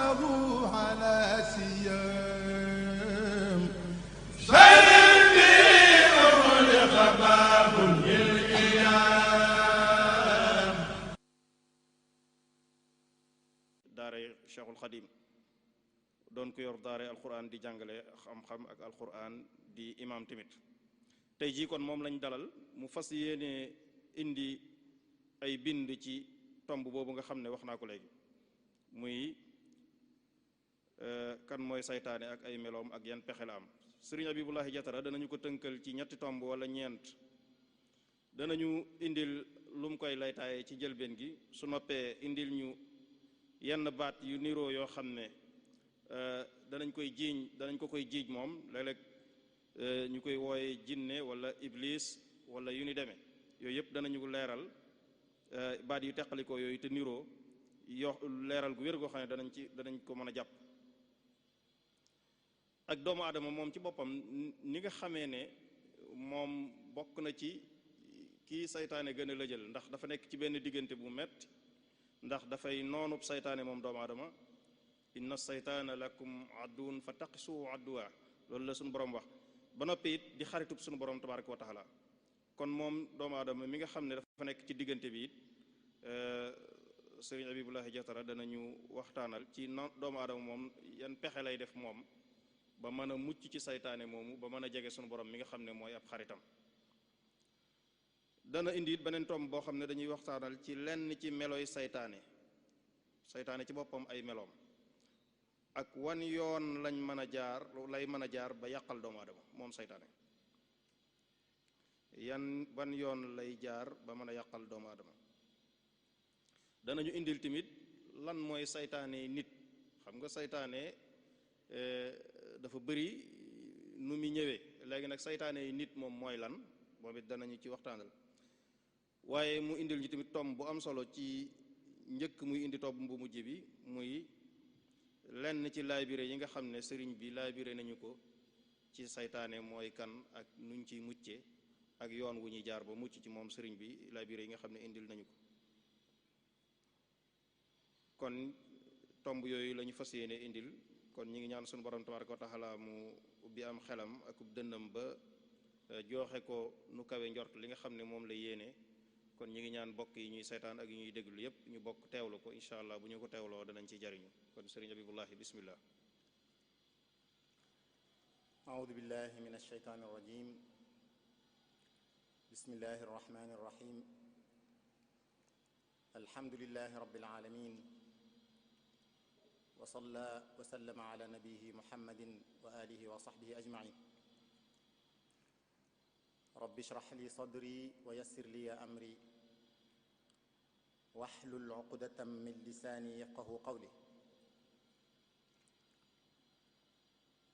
له على سيام daara Cheikhul Khadim doon ko yor daara alquran di jàngale xam-xam ak alquran di imam tamit tey jii kon moom lañ dalal mu fas yéene indi ay bind ci tomb boobu nga xam ne wax naa ko léegi muy kan mooy saytaane ak ay meloom ak yan pexe la am sëriñ Abibulahi Jatara danañu ko tënkal ci ñetti tomb wala ñeent danañu indil lu mu koy laytaaye ci jëlbeen gi su noppee indil ñu yenn baat yu niroo yoo xam ne danañ ko koy jiiñ moom léeg-léeg ñu koy wooye jinne wala iblis wala yu ni demee yooyu yëpp danañu leeral baat yu teqalikoo yooyu te niroo leeral gu wér goo xam ne danañ ko mën a jàpp ak doomu aadama moom ci boppam ni nga xamee ne moom bokk na ci kii saytaane gën a lëjal ndax dafa nekk ci benn diggante bu metti ndax dafay noonub saytaane moom doomu aadama inna saytaana lakum adduun fa taqisuhu adduwa loolu la suñu borom wax ba noppi it di xaritub suñu borom tabaraka wa taala kon moom doomu aadama mi nga xam ne dafa nekk ci diggante bi it sëriñ Abibulahi Jatara danañu waxtaanal ci doomu aadama moom yan pexe lay def moom ba mën a mucc ci saytaane moomu ba mën a jege suñu borom mi nga xam ne mooy ab xaritam dana indi it beneen tomb boo xam ne dañuy waxtaanal ci lenn ci meloy saytaane ci boppam ay meloom ak wan yoon lay mën a jaar ba yàqal doomu aadama moom saytaane ban yoon lay jaar ba mën a yàqal doomu aadama danañu indil tamit lan mooy saytaane nit xam nga saytaane dafa bëri nu mu ñëwee léegi nag saytaane nit moom mooy lan moom it danañu ci waxtaanal waaye mu indil ñu tamit tomb bu am solo ci njëkk muy indi tomb bu mujj bi muy lenn ci laabire yi nga xam ne sëriñ bi laabire nañu ko ci saytaane mooy kan ak nuñ ciy mucce ak yoon wu ñuy jaar ba mucc ci moom sëriñ bi laabire yi nga xam ne indil nañu ko kon tomb yooyu la ñu fas yéene indil kon ñi ngi ñaan suñu borom tabaraka wa taala mu ubbi am xelam ak ub dënnam ba joxe ko nu kawe njort li nga xam ne moom la yéene kon ñi ngi ñaan bokk yi ñuy saytaan ak yu ñuy déglu yépp ñu bokk teewlu ko incha allah bu ñu ko teewloo danañ ci jariñu kon sëriñ Abibullahi bismillah أعوذ بالله من الشيطان الرجيم بسم الله الرحمن الرحيم الحمد لله رب العالمين وصلى وسلم على نبيه محمد وآله وصحبه أجمعين رب اشرح لي صدري ويسر لي أمري واحلل عقدة من لساني يفقه قولي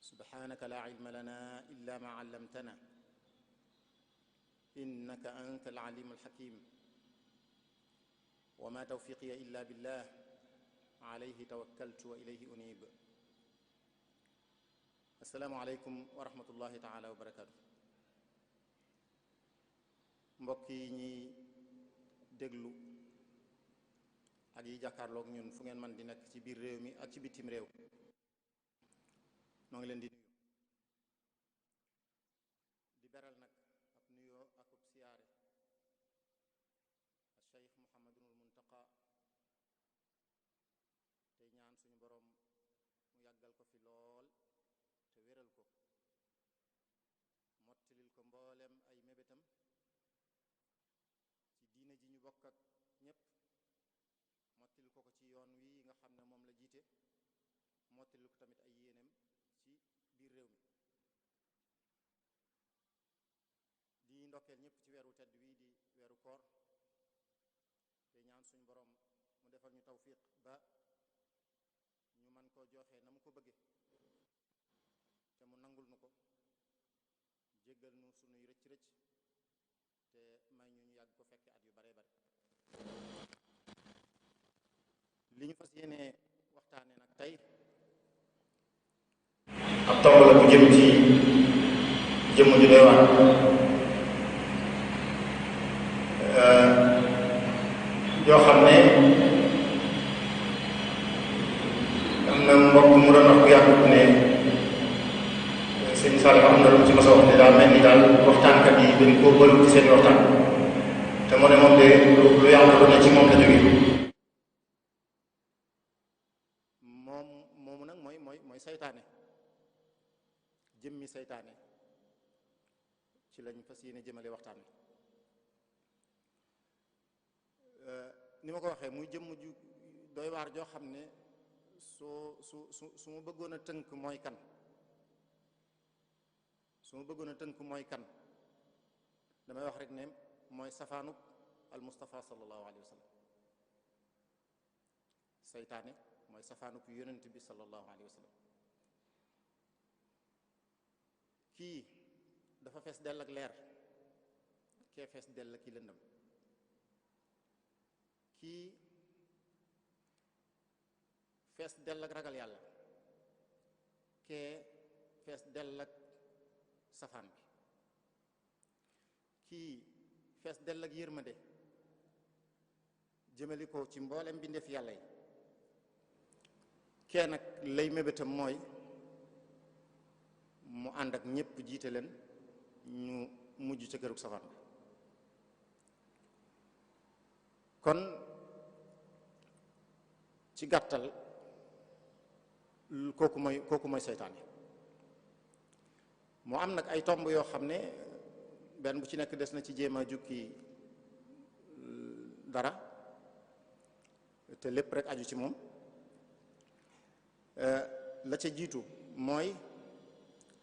سبحانك لا علم لنا إلا ما علمتنا إنك أنت العليم الحكيم وما توفيقي إلا بالله عليه توكلت وإليه أنيب السلام عليكم ورحمة الله تعالى وبركاته mbokk yi ñuy déglu ak yi jàkkaarloog ñun fu ngeen mën di nekk ci biir réew mi ak ci bitim réew noo ngi leen di nuyu di beral nag ab nuyoo akub siyaare al Cheikh Muhammadul Muntaqa tey ñaan suñu borom mu yàggal ko fi lool te wéral ko mottalil ko mboolem ay mébétam ci diine ji ñu bokk ak ñépp mottalil ko ci yoon wi nga xam ne moom la jiite mottalil ko tamit ay yéeneem ci biir réew mi di ndokkeel ñëpp ci weeru tedd wi di weeru koor te ñaan suñu borom mu defal ñu tawfiq ba ñu man koo joxe na mu ko bëgge te mu nangul nu ko jéggal nu sunuy rëcc-rëcc te may ñu yàgg ko fekke at yu bare bare li ñu fas yéene waxtaane nag tey ab tomb la bu jëm ci jëmm ju doy waar yoo xam ne am na mbokk mu doon wax bu yàggut ne sëñ Saliou am na lu ci mos a wax ne daal mel ni daal waxtaankat yi dañ koo bëri ci seen waxtaan te mu ne moom de lu yàlla lu ne ci moom la jógee moomu nag mooy saytaane jëmmi saytaane ci lañ fas yéene jëmale waxtaan wi ni ma ko waxee muy jëmm ju doy waar joo xam ne su ma bëggoon a tënk mooy kan damay wax rek ne mooy safaanub al Mustafa sallallahu alayhi wa sallam saytaane mooy safaanub yonent bi sallallahu alayhi wa sallam kii dafa fees dell ak leer kee fees dell ak ki lëndëm kii fees dell ak ragal yàlla kee fees dell ak safaan bi kii fees dell ak yërmande jëmali ko ci mboolem bindeef yàlla yi kee nag lay mébétam mooy mu ànd ak ñépp jiite leen ñu mujj ca kërug safaan bi kon ci gàttal kooku mooy seytaane moo am nag ay tomb yoo xam ne benn bu ci nekk des na ci jéem a jukki dara te lépp rek aju ci moom la ca jiitu mooy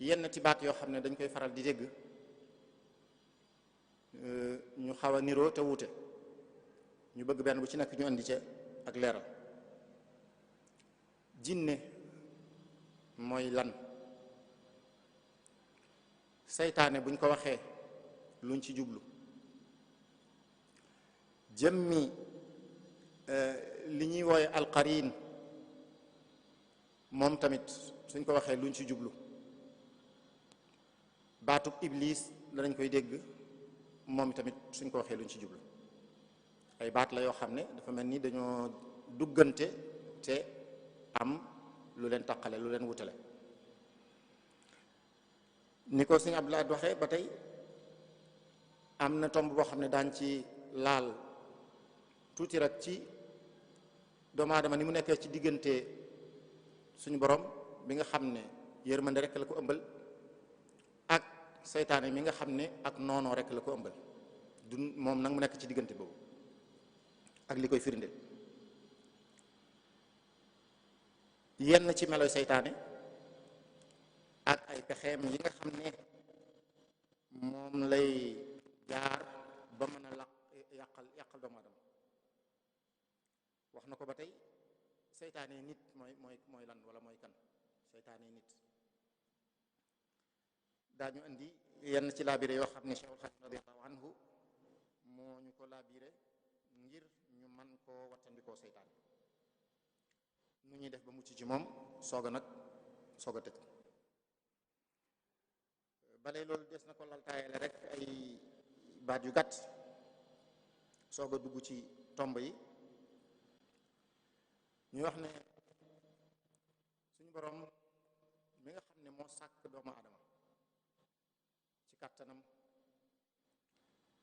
yenn ci baat yoo xam ne dañ koy faral di dégg ñu xaw a niroo te wuute ñu bëgg benn bu ci nekk ñu andi ca ak leeral jinne mooy lan seytaane buñ ko waxee luñ ci jublu jëmmi li ñuy wooye alqarin moom tamit suñ ko waxee luñ ci jublu baatub iblis danañ koy dégg moom tamit suñ ko waxee luñ ci jublu ay baat la yoo xam ne dafa mel ni dañoo duggante te am lu leen taqale lu leen wutale ni ko sëñ Abdoulaye waxee ba tey am na tomb boo xam ne daañ ci laal tuuti rek ci doomu aadama ni mu nekkee ci diggante suñu borom bi nga xam ne yërmande rek la ko ëmbal ak seytaane mi nga xam ne ak noonoo rek la ko ëmbal du moom nag mu nekk ci diggante boobu ak li koy firnde yenn ci meloy seytaane ak ay pexeem yi nga xam ne moom lay jaar ba mën a yàqal doomu aadama wax na ko ba tey seytaane nit mooy lan wala mooy kan seytaane nit daañu indi yenn ci laabire yoo xam ne Cheikhul Khadim radiyallahu anhu moo ñu ko laabire ngir ñu man koo wattandikoo seytaane nu ñuy def ba mucc ci moom soog a tëj balay loolu des na ko laltaayale rek ay baat yu gàtt soog a dugg ci tomb yi ñu wax ne suñu borom mi nga xam ne moo sàkk doomu aadama ci kàttanam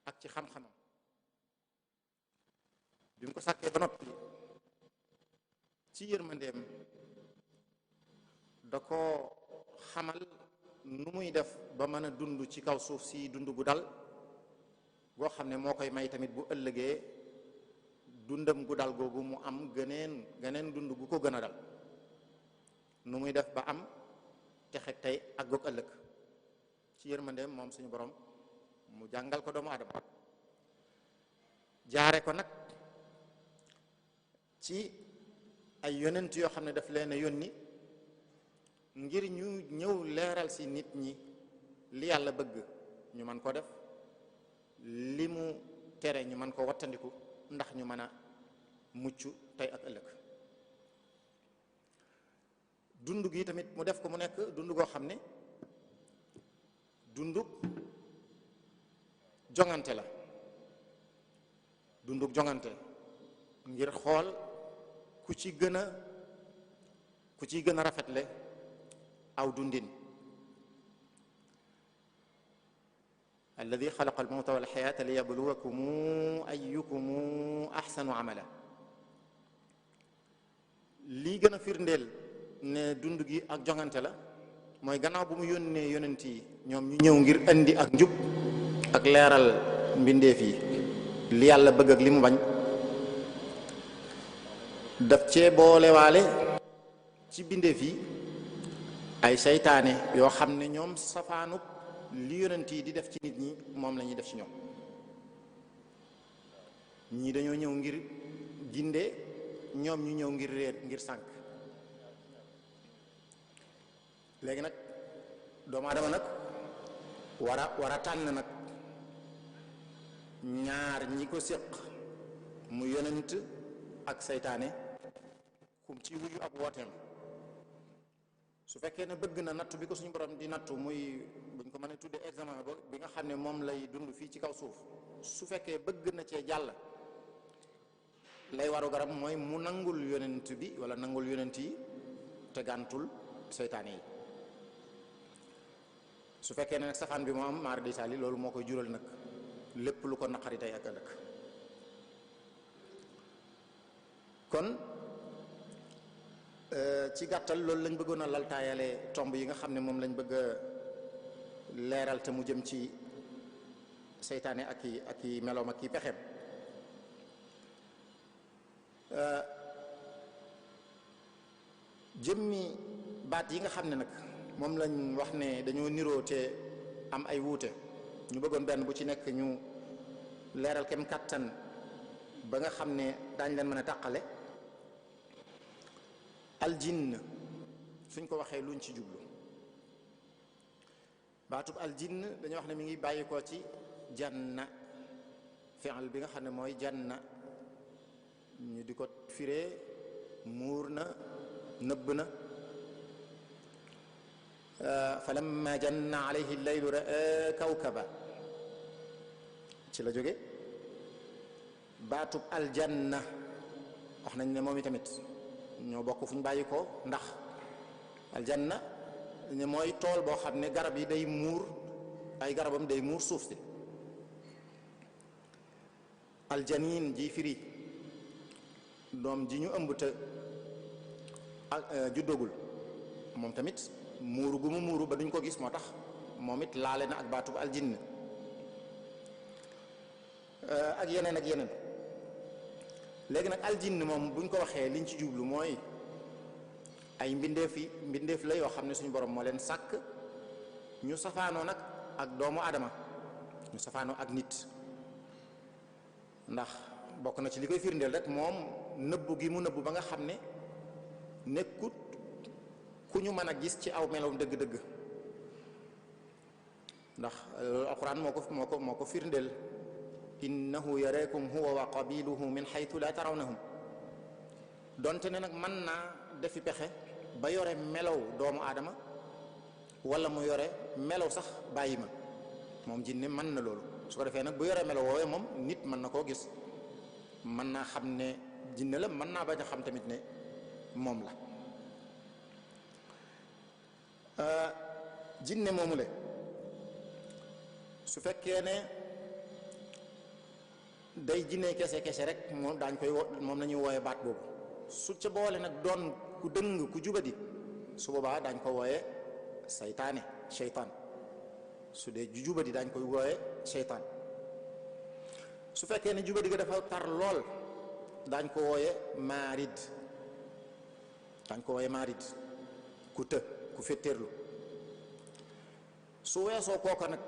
ak ci xam-xamam bi mu ko sàkkee ba noppi ci yërmandeem da ko xamal nu muy def ba mën a dund ci kaw suuf si dund gu dal goo xam ne moo koy may tamit bu ëllëgee dundam gu dal googu mu am geneen dund gu ko gën a dal nu muy def ba am texeg tey ak goog ëllëg ci yërmandeem moom suñu borom mu jàngal ko doomu aadama jaare ko nag ci ay yonent yoo xam ne daf leen a yónni ngir ñu ñëw leeral si nit ñi li yàlla bëgg ñu mën ko def li mu tere ñu mën ko wattandiku ndax ñu mën a mucc tey ak ëllëg dund gi tamit mu def ko mu nekk dund goo xam ne dundug jongante la dundug jongante ngir xool ku ci gën a ku ciy gën a rafetle aw dundin. alladi xalaqa almawta wal xayaata li yabluwakum ayyukum axsanu amala. lii gën a firndeel ne dund gi ak jongante la mooy gannaaw bu mu yónnee yonent yi ñoom ñu ñëw ngir indi ak njub ak leeral mbindeef yi li yàlla bëgg ak li mu bañ, daf cee boolewaale ci bindeef yi ay seytaane yoo xam ne ñoom safaanub li yonent yi di def ci nit ñi moom la ñuy def ci ñoom. ñii dañoo ñëw ngir ginde, ñoom ñu ñëw ngir réer, ngir sànk. léegi nag doomu aadama nag war a tànn nag ñaar ñi ko séq mu yonent ak seytaane kum ci wuyu ab wooteem. su fekkee ne bëgg na nattu bi ko suñu borom di nattu muy buñ ko mën a tudde examen ba bi nga xam ne moom lay dund fii ci kaw suuf, su fekkee bëgg na cee jàll, lay waru garab mooy mu nangul yonent bi wala nangul yonent yi te gàntul seytaane yi. su fekkee ne nag safaan bi moo am maar di taali, loolu moo koy jural nag lépp lu ko naqari tey ak ëllëg. kon ci gàttal loolu lañ bëggoon a laltaayale tomb yi nga xam ne moom lañ bëgg a leeral te mu jëm ci seytaane ak i meloom ak i pexeem. jëmmi baat yi nga xam ne nag moom lañ wax ne dañoo niroo te am ay wuute, ñu bëggoon benn bu ci nekk ñu leeral kem kàttan ba nga xam ne daañ leen mën a tàqale. aljinn suñ ko waxee luñ ci jublu. baatub aljinn dañoo wax ne mi ngi bàyyi ko ci janna, fi'l bi nga xam ne mooy janna, ñu di ko firee muur na, nëbb na. falamma janna alayhi llaylu raa kawkaba ci la jóge. baatub aljanna wax nañ ne moom itamit ñoo bokk fu ñu bàyyi ko, ndax aljanna ne mooy tool boo xam ne garab yi day muur, ay garabam day muur suuf si. aljaniin ji firi doom ji ñu ëmb te juddogul, moom tamit muuru gu mu muuru ba duñ ko gis, moo tax moom it laale na ak baatub aljinn. ak yeneen ak yeneen. léegi nag aljinn moom buñ ko waxee liñ ci jublu mooy ay mbindeef la yoo xam ne suñu borom moo leen sàkk, ñu safaanoo nag ak doomu adama, ñu safaanoo ak nit. ndax bokk na ci li koy firndeel rek moom nëbbu gi mu nëbbu ba nga xam ne nekkut ku ñu mën a gis ci aw melow dëgg-dëgg. ndax loolu alquran moo ko firndeel, innahu yareekum huwa wa qabiluhu min xaytu la tarawnahum. donte ne nag mën naa defi pexe ba yore melow doomu aadama wala mu yore melow sax bàyyi ma, moom jinne mën na loolu. su ko defee nag bu yore melow woowee moom nit mën na koo gis, mën naa xam ne jinne la, mën naa bañ a xam tamit ne moom la. jinne moomu le su fekkee ne day jinne kese rek moom daañ koy moom la ñuy wooye baat boobu. su ca boole nag doon ku dëng ku jubadi, su boobaa daañ ko wooye saytaane, seytaan. su dee ju jubadi daañ koy wooye seytaan. su fekkee ne jubadi ga dafa tar lool daañ ko wooye maarid, ku të, ku féttéerlu. su weesoo kooka nag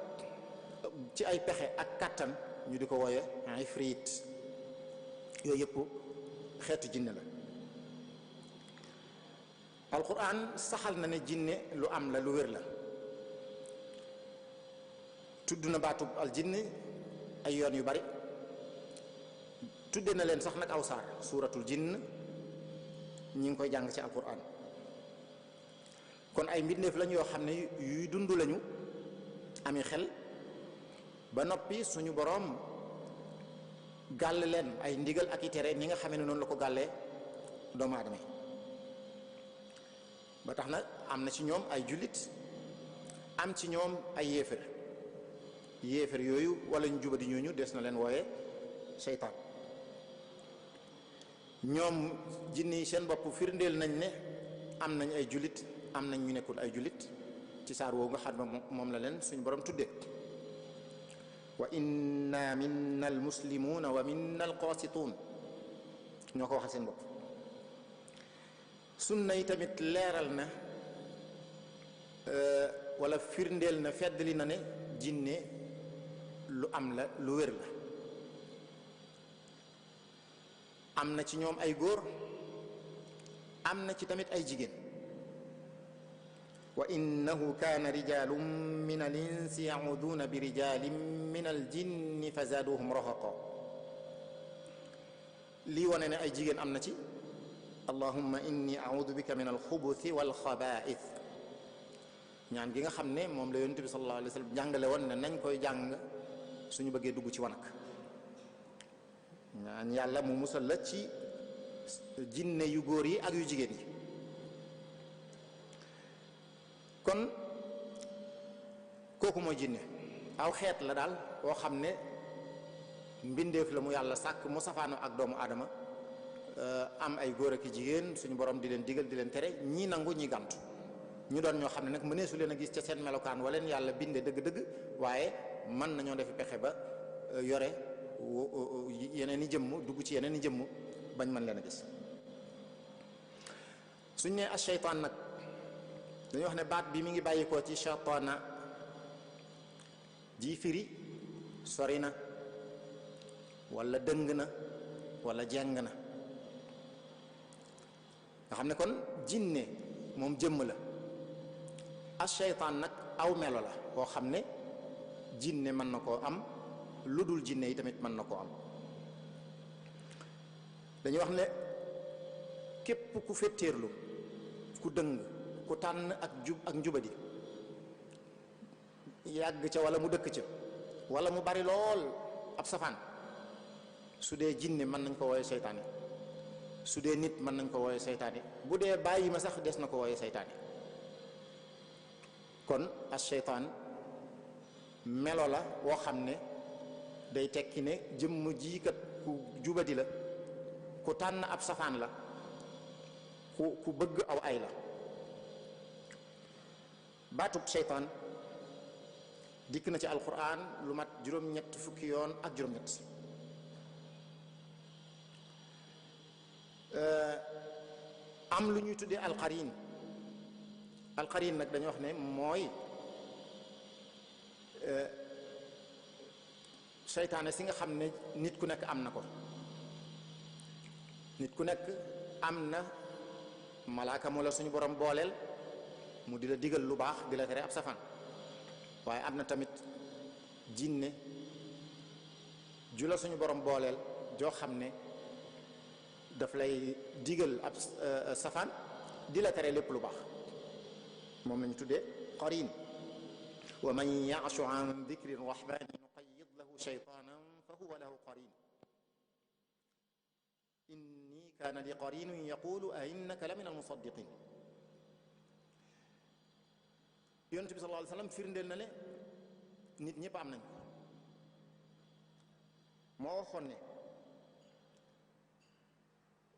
ci ay pexe ak kàttan ñu di ko wooye ifrit. yooyu yëpp xeetu jinne la. alquran saxal na ne jinne lu am la, lu wér la. tudd na baatub aljinn ay yoon yu bari, tudde na leen sax nag aw saar, suuratul jinn ñi ngi koy jàng ci alquran. kon ay mbindeef lañ yoo xam ne yuy dund lañu, ami xel, ba noppi suñu boroom gàll leen ay ndigal ak i tere ni nga xamee ne noonu la ko gàllee doomu aadama yi. ba tax na am na ci ñoom ay jullit am ci ñoom ay yéefar yooyu wala ñu jubadi ñooñu des na leen wooye seytaan. ñoom jinne yi seen bopp firndeel nañ ne am nañ ay jullit am nañ ñu nekkul ay jullit ci saar woowu nga xam ne moom la leen suñu borom tudde wa inna minna al muslimuuna wa minna al qaasituun ñoo ko waxal seen bopp. sunna yi tamit leeral na wala firndeel na feddali na ne jinne lu am la lu wér la. am na ci ñoom ay góor am na ci tamit ay jigéen. wa innahu kaana rijalun min al insi yacuduuna bi rijalin min al jinni fa zaaduhum rahaqa. lii wane ne ay jigéen am na ci allahumma inni audu bika min alxubuthi walxabaith, ñaan gi nga xam ne moom la yonent bi sallallahu alayhi wa sallam jàngale woon ne nañ koy jàng suñu bëggee dugg ci wanag. ñaan yàlla mu musal la ci jinne yu góor yi ak yu jigéen yi. kon kooku mooy jinne aw xeet la daal boo xam ne mbindeef la mu yàlla sàkk mu safaano ak doomu aadama, am ay góor ak i jigéen suñu borom di leen digal di leen tere, ñii nangu ñi gàntu. ñu doon ñoo xam ne nag mëneesu leen a gis ca seen melokaan wala leen yàlla binde dëgg-dëgg, waaye mën nañoo defi pexe ba yore yeneen i jëmm, dugg ci yeneen i jëmm bañ mën leen a gis. suñ ne as shaytaan nag dañuy wax ne baat bi mi ngi bàyyikoo ci shaytaana ji firi sori na wala dëng na wala jeng na, nga xam ne kon jinne moom jëmm la. as shaytaan nag aw melo la koo xam ne jinne mën na koo am, lu dul jinne yi tamit mën na koo am. dañuy wax ne képp ku fetteerlu, ku dëng, ku tànn ak njubadi, yàgg ca wala mu dëkk ca wala mu bari lool ab safaan, su dee jinne mën nañ ko wooye seytaane, su dee nit mën nañ ko wooye seytaane, bu dee bàyyi ma sax des na ko wooye seytaane. kon as seytaan melo la woo xam ne day tekki ne jëmm jiikat ku jubadi la, ku tànn ab safaan la, ku bëgg aw ay la. baatub seytaan dikk na ci alquran lu mat juróom-ñett fukki yoon ak juróom-ñett. am lu ñuy tuddee alqarin nag dañu wax ne mooy seytaane si nga xam ne nit ku nekk am na ko. nit ku nekk am na malaaka mu la suñu borom booleel mu di la digal lu baax di la tere ab safaan, waaye am na tamit jinne ju la suñu borom booleel joo xam ne daf lay digal ab safaan di la tere lépp lu baax, moom lañu tuddee qarin. wa man ya'shu an dhikri rahmani nuqayyid lahu shaytanan fa huwa lahu qarin inni kaana li qarinin yaqulu a innaka la min almusaddiqin. yonent bi sallallahu alayhi wa sallam firndeel na ne nit ñëpp am nañ ko. moo waxoon ne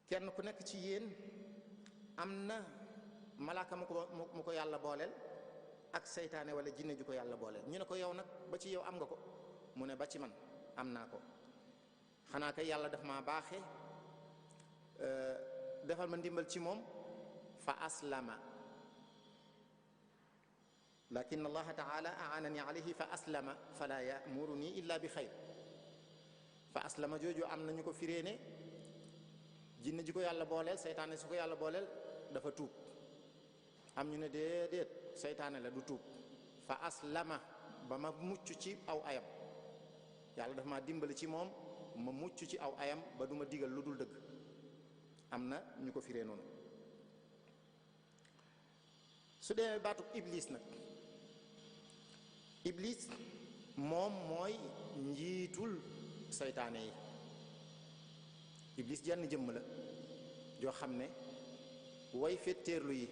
kenn ku nekk ci yéen am na malaaka mu ko yàlla booleel ak seytaane wala jinne ju ko yàlla booleel. ñu ne ko yow nag ba ci yow am nga ko? mu ne ba ci man am naa ko. xanaa kay yàlla daf maa baaxe defal ma ndimbal ci moom fa aslama, lakin allaha taala aanani alayhi fa aslama fala yamuruni illa bi xayr. fa aslama jooju am nañu ko firee ne jinne ji ko yàlla booleel, seytaane su ko yàlla booleel dafa tuub. am ñu ne déedéet seytaane la du tuub. fa aslama ba ma mucc ci aw ayam, yàlla dafa ma dimbali ci moom ma mucc ci aw ayam ba du ma digal lu dul dëgg. am na ñu ko firee noonu. su dee baatub iblis nag, iblis moom mooy njiitul seytaane yi. iblis jenn jëmm la joo xam ne way fetteerlu yi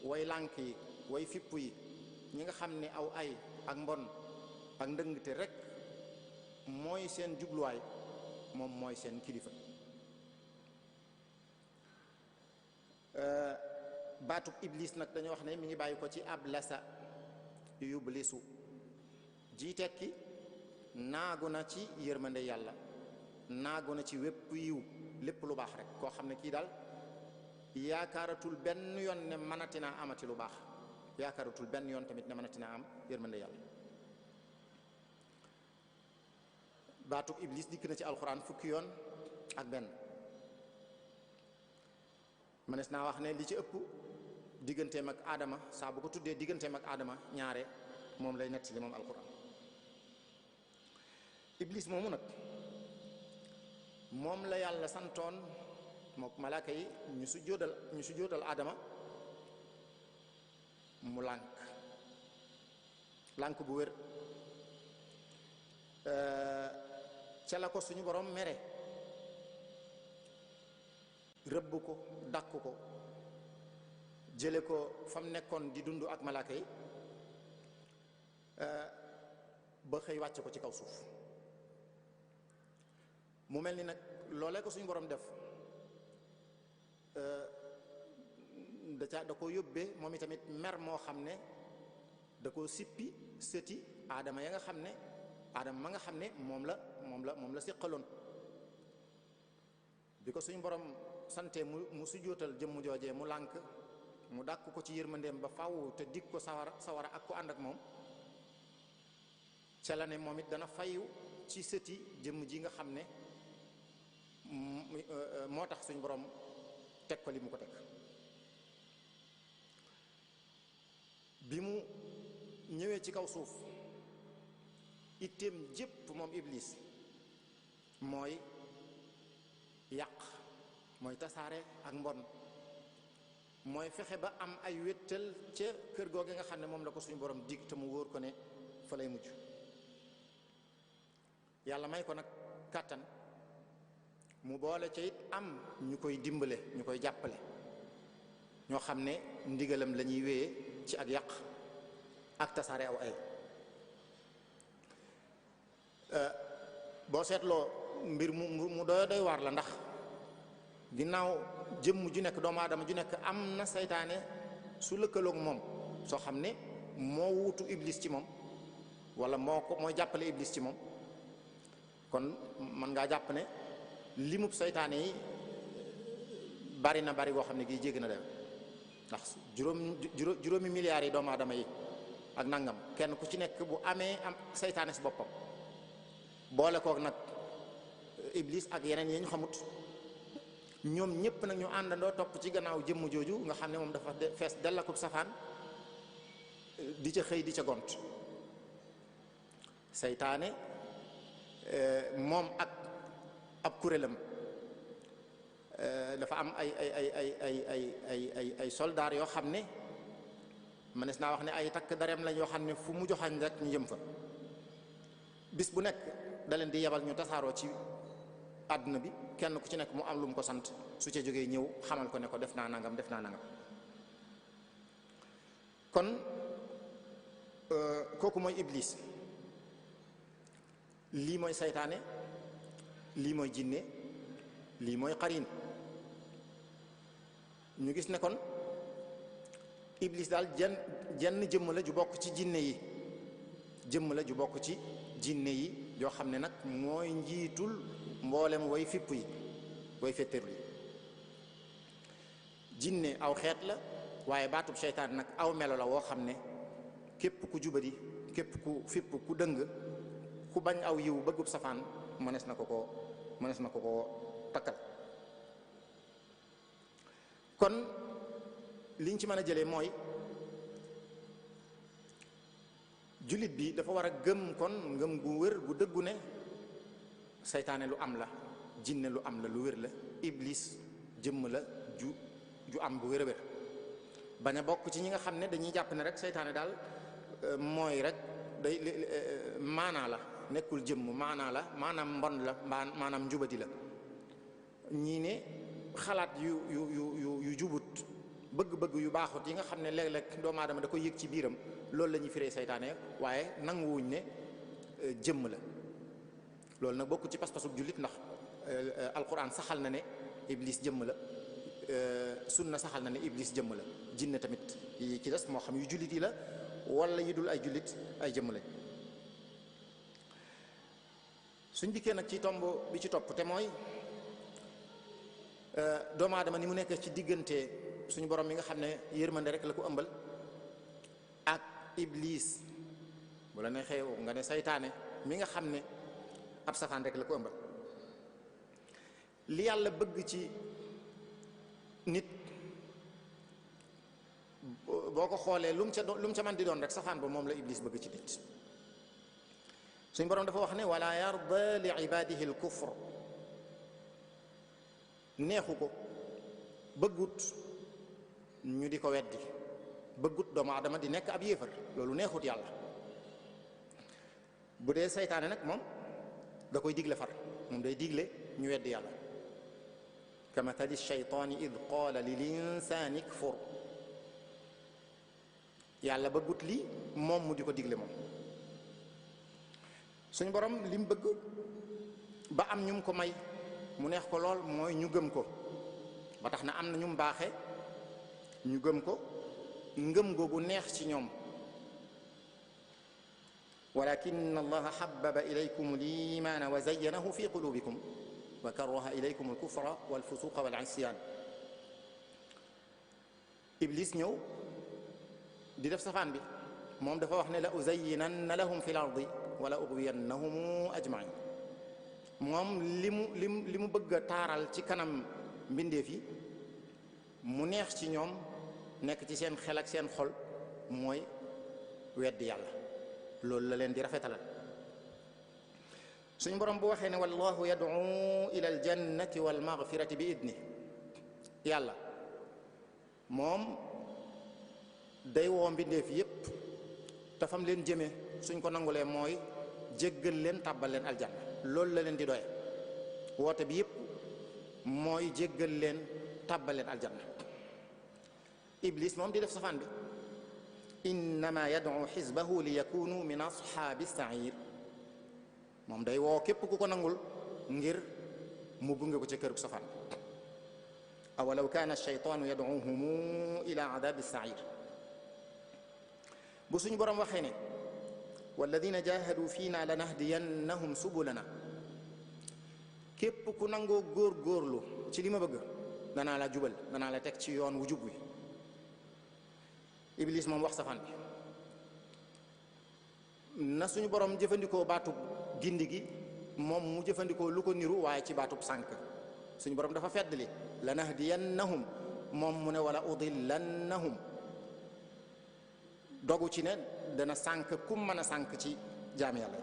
way lànk yi way fipp yi ñi nga xam ne aw ay ak mbon ak ndëngte rek mooy seen jubluwaay moom mooy seen kilifa. baatub iblis nag dañoo wax ne mi ngi bàyyi ko ci ablasa yublisu ji tekki naagu na ci yërmande yàlla, naagu na ci wépp yiw lépp lu baax rek, koo xam ne kii daal yaakaaratul benn yoon ne mënati naa amati lu baax, yaakaaratul benn yoon tamit ne mënati naa am yërmande yàlla. baatub iblis dikk na ci alxuraan fukki yoon ak benn. mënees naa wax ne li ci ëpp digganteem ak aadama, saa bu ko tuddee digganteem ak aadama ñaare moom lay nettali moom alxuraan. iblis moomu nag moom la yàlla santoon mook malaaka yi ñu sujjóotal aadama, mu lànk bu wér. ca la ko suñu borom mere, rëbb ko, dàq ko, jële ko fa mu nekkoon di dund ak malaaka yi ba xëy wàcce ko ci kaw suuf. mu mel ni nag loolee ko suñu borom def da ko yóbbee moom itamit mer moo xam ne da ko sippi sëti aadama ya nga xam ne aadama ma nga xam ne moom la séqaloon. bi ko suñu borom sante mu sujjóotal jëmm joojee mu lànk, mu dàkk ko ci yërmandeem ba faw te dig ko sawara ak ko ànd ak moom, ca la ne moom it dana fayu ci sëti jëmm ji nga xam ne moo tax suñu borom teg ko li mu ko teg. bi mu ñëwee ci kaw suuf itteem jépp moom iblis mooy yàq, mooy tasaare ak mbon, mooy fexe ba am ay wéttal ca kër googu nga xam ne moom la ko suñu borom dig te mu wóor ko ne fa lay mujj. yàlla may ko nag kàttan mu boole ca it am ñu koy dimbale, ñu koy jàppale, ñoo xam ne ndigalam la ñuy wéyee ci ak yàq ak tasaare aw ay. boo seetloo mbir mu doy waar la, ndax ginnaaw jëmm ju nekk, doomu aadama ju nekk am na saytaane su lëkkaloog moom soo xam ne moo wuutu iblis ci moom, wala mooy jàppale iblis ci moom. kon mën ngaa jàpp ne limub saytaane yi bari na bari boo xam ne gii jéggi na dem, ndax juróomi milliards yi doomu aadama yi ak nangam, kenn ku ci nekk bu amee am saytaane si boppam, boole kook nag iblis ak yeneen yi ñu xamut, ñoom ñëpp nag ñu àndandoo topp ci gannaaw jëmm jooju nga xam ne moom dafa fees dell akub safaan, di ca xëy di ca gont. saytaane moom ak ab kuréelam dafa am ay soldaar yoo xam ne mënees naa wax ne ay takk dareem lañ yoo xam ne fu mu joxañ rek ñu jëm fa. bis bu nekk da leen di yebal ñu tasaaroo ci àdduna bi, kenn ku ci nekk mu am lu mu ko sant, su ca jógee ñëw xamal ko ne ko def naa nangam. kon kooku mooy iblis. lii mooy saytaane, lii mooy jinne, lii mooy xarin. ñu gis ne kon iblis daal jenn jëmm la ju bokk ci jinne yi, yoo xam ne nag mooy njiitul mboolem way fipp yi, way fetteerlu yi. jinne aw xeet la, waaye baatub seytaan nag aw melo la woo xam ne képp ku jubadi, képp ku fipp, ku dëng, ku bañ aw yiw bëggub safaan, mënees na ko ko takkal. kon liñ ci mën a jëlee mooy jullit bi dafa war a gëm kon ngëm gu wér gu dëggu ne saytaane lu am la, jinne lu am la, lu wér la, iblis jëmm la ju am bu wér a wér. bañ a bokk ci ñi nga xam ne dañuy jàpp ne rek saytaane daal mooy rek day maanaa la, nekkul jëmm, maanaa la, maanaam mbon la, maanaam njubadi la. ñii ne xalaat yu jubut bëgg-bëgg yu baaxut yi nga xam ne léeg-léeg doomu aadama da koy yëg ci biiram loolu la ñuy firee saytaane waaye nanguwuñ ne jëmm la. loolu nag bokk ci pas-pasub jullit ndax alquran saxal na ne iblis jëmm la, sunna saxal na ne iblis jëmm la, jinne tamit yi ci des moo xam yu jullit yi la wala yi dul ay jullit ay jëmm lañ. suñ dikkee nag ci tomb bi ci topp te mooy doomu aadama ni mu nekk ci diggante suñu borom mi nga xam ne yërmande rek la ko ëmbal ak iblis bu la neexee nga ne saytaane mi nga xam ne ab safaan rek la ko ëmbal. li yàlla bëgg ci nit boo ko xoolee lu mu ca man di doon rek safaan ba moom la iblis bëgg ci nit. suñu borom dafa wax ne wala yarda li ibadihi al kufr, neexu ko, bëggut ñu di ko weddi, bëggut doomu aadama di nekk ab yéefar, loolu neexut yàlla. bu dee saytaane nag moom da koy digle far, moom day digle ñu weddi yàlla. ka mathali shaytaani id qaala lil insaani kfur, yàlla bëggut lii moom mu di ko digle moom. suñu borom li mu bëgg ba am ñu ko may mu neex ko lool mooy ñu gëm ko, ba tax na am na ñu baaxe ñu gëm ko, ngëm googu neex ci ñoom. walakin allaha habbaba ilaykum al-imaana wa zayyanahu fi qulubikum wa karaha ilaykum al-kufra wal-fusuqa wal-isyan. iblis ñëw di def safaan bi, moom dafa wax ne la uzayyinanna lahum fi l-ardi wala ughwiyannahum ajmain. moom li mu bëgg a taaral ci kanam mbindeef yi mu neex ci ñoom, nekk ci seen xel ak seen xol, mooy weddi yàlla. loolu la leen di rafetalal. suñu borom bu waxee ne wallahu yad'u ila aljannati wal maghfirati bi idni, yàlla moom day woo mbindeef yépp te fam leen jëme suñ ko nangulee mooy jéggal leen tàbbal leen aljanna. loolu la leen di doye, woote bi yépp mooy jéggal leen tàbbal leen aljanna. iblis moom di def safaan bi, innama yad'u xisbahu li yakunu min ashaabi sair, moom day woo képp ku ko nangul ngir mu gunge ko ca kër gu safaan. awalaw kaana shaytaanu yad'uhum ila adabi sair. bu suñu borom waxee ne walladina jahadu fiina lanahdiyannahum subulana, képp ku nangoo góor-góorlu ci li ma bëgg danaa la jubal, danaa la teg ci yoon wu jub wi. iblis moom wax safaan bi. na suñu borom jëfandikoo baatub gindi gi, moom mu jëfandikoo lu ko niru waaye ci baatub sànk. suñu borom dafa feddli lanahdiyannahum, moom mu ne wala udillannahum, dogu ci ne dana sànk kum mën a sànk ci jaam yàlla.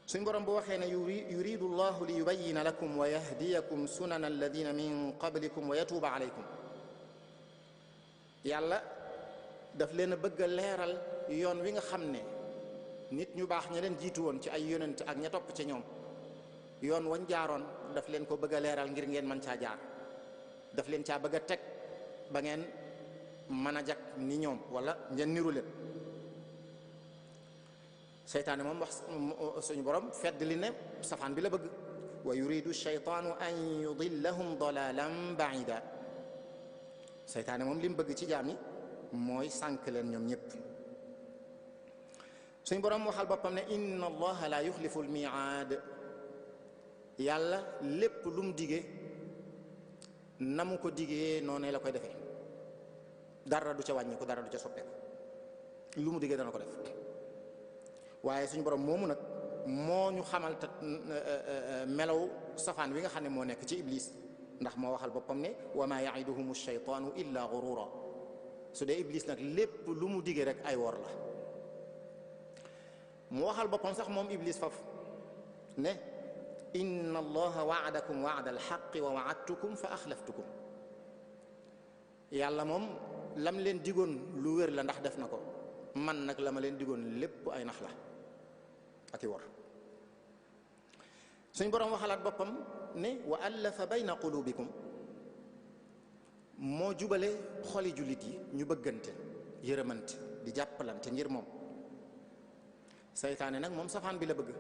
suñ borom bu waxee ne yuridu llahu li yubayyina lakum wa yahdiyakum sunana alladina min qablikum wa yatuuba alaykum, yàlla daf leen a bëgg a leeral yoon wi nga xam ne nit ñu baax ña leen jiitu woon ci ay yonent ak ña topp ca ñoom, yoon wañ jaaroon daf leen ko bëgg a leeral ngir ngeen mën caa jaar, daf leen caa bëgg a teg ba ngeen mën a jag ni ñoom wala ngeen niru leen. seytaane moom wax suñu borom fedd li ne safaan bi la bëgg, wa yuridu shaytaanu an yudillahum dalalan baida. seytaane moom li mu bëgg ci jaam yi mooy sànk leen ñoom ñëpp. suñu borom waxal boppam ne inna allaha la yuxlifu almiaad, yàlla lépp lu mu digee na mu ko digee noonu la koy defee, dara du ca wàññi ko, dara du ca soppeeku, lu mu digee dana ko def. waaye suñu borom moomu nag moo ñu xamal te melaw safaan wi nga xam ne moo nekk ci iblis, ndax moo waxal boppam ne wa ma yaiduhum alcheytaanu illa gurura. su dee iblis nag lépp lu mu digee rek ay wor la. mu waxal boppam sax moom iblis faf ne inna allaha waadakum waada alxaqi wa waadtukum fa axlaftukum, yàlla moom lam leen digoon lu wér la ndax def na ko, man nag la ma leen digoon lépp ay nax la ak i wor. suñ boroom waxalaat boppam ne wa allafa bayna qulubikum, moo jubale xoli jullit yi ñu bëggante yërëmante di jàppalante ngir moom. seytaane nag moom safaan bi la bëgg.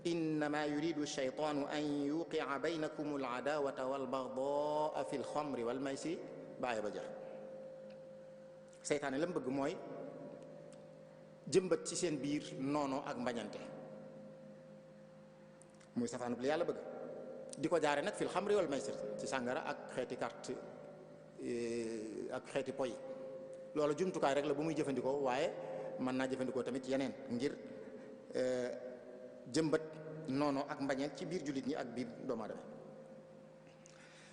innama yuridu shaytaanu an yuqia baynakum al adawata wal bagdaa fi l xamri wal maysiri bàyyi ba jar. seytaane la mu bëgg mooy jëmbat ci seen biir noonoo ak mbañante, muy safaanub li yàlla bëgg. di ko jaare nag fil xamri wal maysir, ci sàngara ak xeeti carte ak xeeti poy. loolu jumtukaay rek la bu muy jëfandikoo, waaye mën naa jëfandikoo tamit yeneen ngir jëmbat noonoo ak mbañeel ci biir jullit ñi ak biir doomu aadama.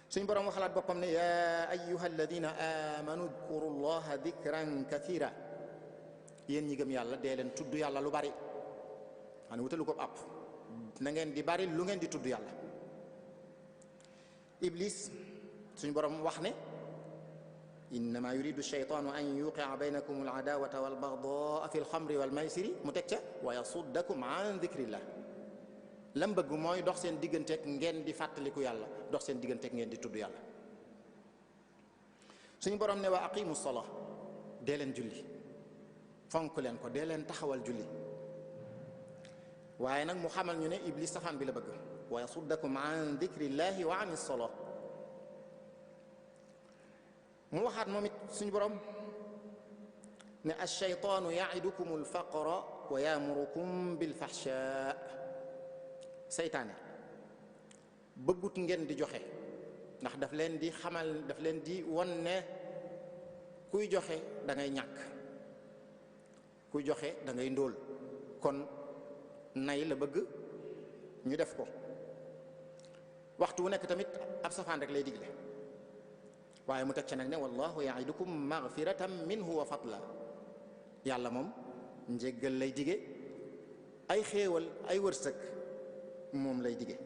suñ boroom waxalaat boppam ne yaa ayyuha alladina amanu dkuru llaha dikran kathira, yéen ñi gëm yàlla dee leen tudd yàlla lu bari. xam ne wutalu ko àpp, na ngeen di bari lu ngeen di tudd yàlla. iblis suñ boroom wax ne innama yuridu shaytaanu an yuqia baynakum al adawata wal bagdaa fi l xamri wal maysiri, mu teg ca wa yasuddakum an dikrillah. lam bëgg mooy dox seen digganteeg ngeen di fàttaliku yàlla, dox seen digganteeg ngeen di tudd yàlla. suñu borom ne wa aqimu salaa, dee leen julli, fonk leen ko, dee leen taxawal julli. waaye nag mu xamal ñu ne iblis safaan bi la bëgg, wa yasuddakum an dikrillahi wa an salaa. mu waxaat moom it suñu borom ne ash-shaytaanu ya'idukum al-faqra wa ya'murukum bil-fahshaa. seytaane bëggut ngeen di joxe, ndax daf leen di xamal, daf leen di won ne kuy joxe da ngay ñàkk, kuy joxe da ngay ndóol. kon nay la bëgg ñu def ko. waxtu wu nekk tamit ab safaan rek lay digle, waaye mu teg ca nag ne wallahu ya'idukum maghfiratan minhu wa fadla. yàlla moom njéggal lay dige, ay xéewal, ay wërsëg moom lay dige.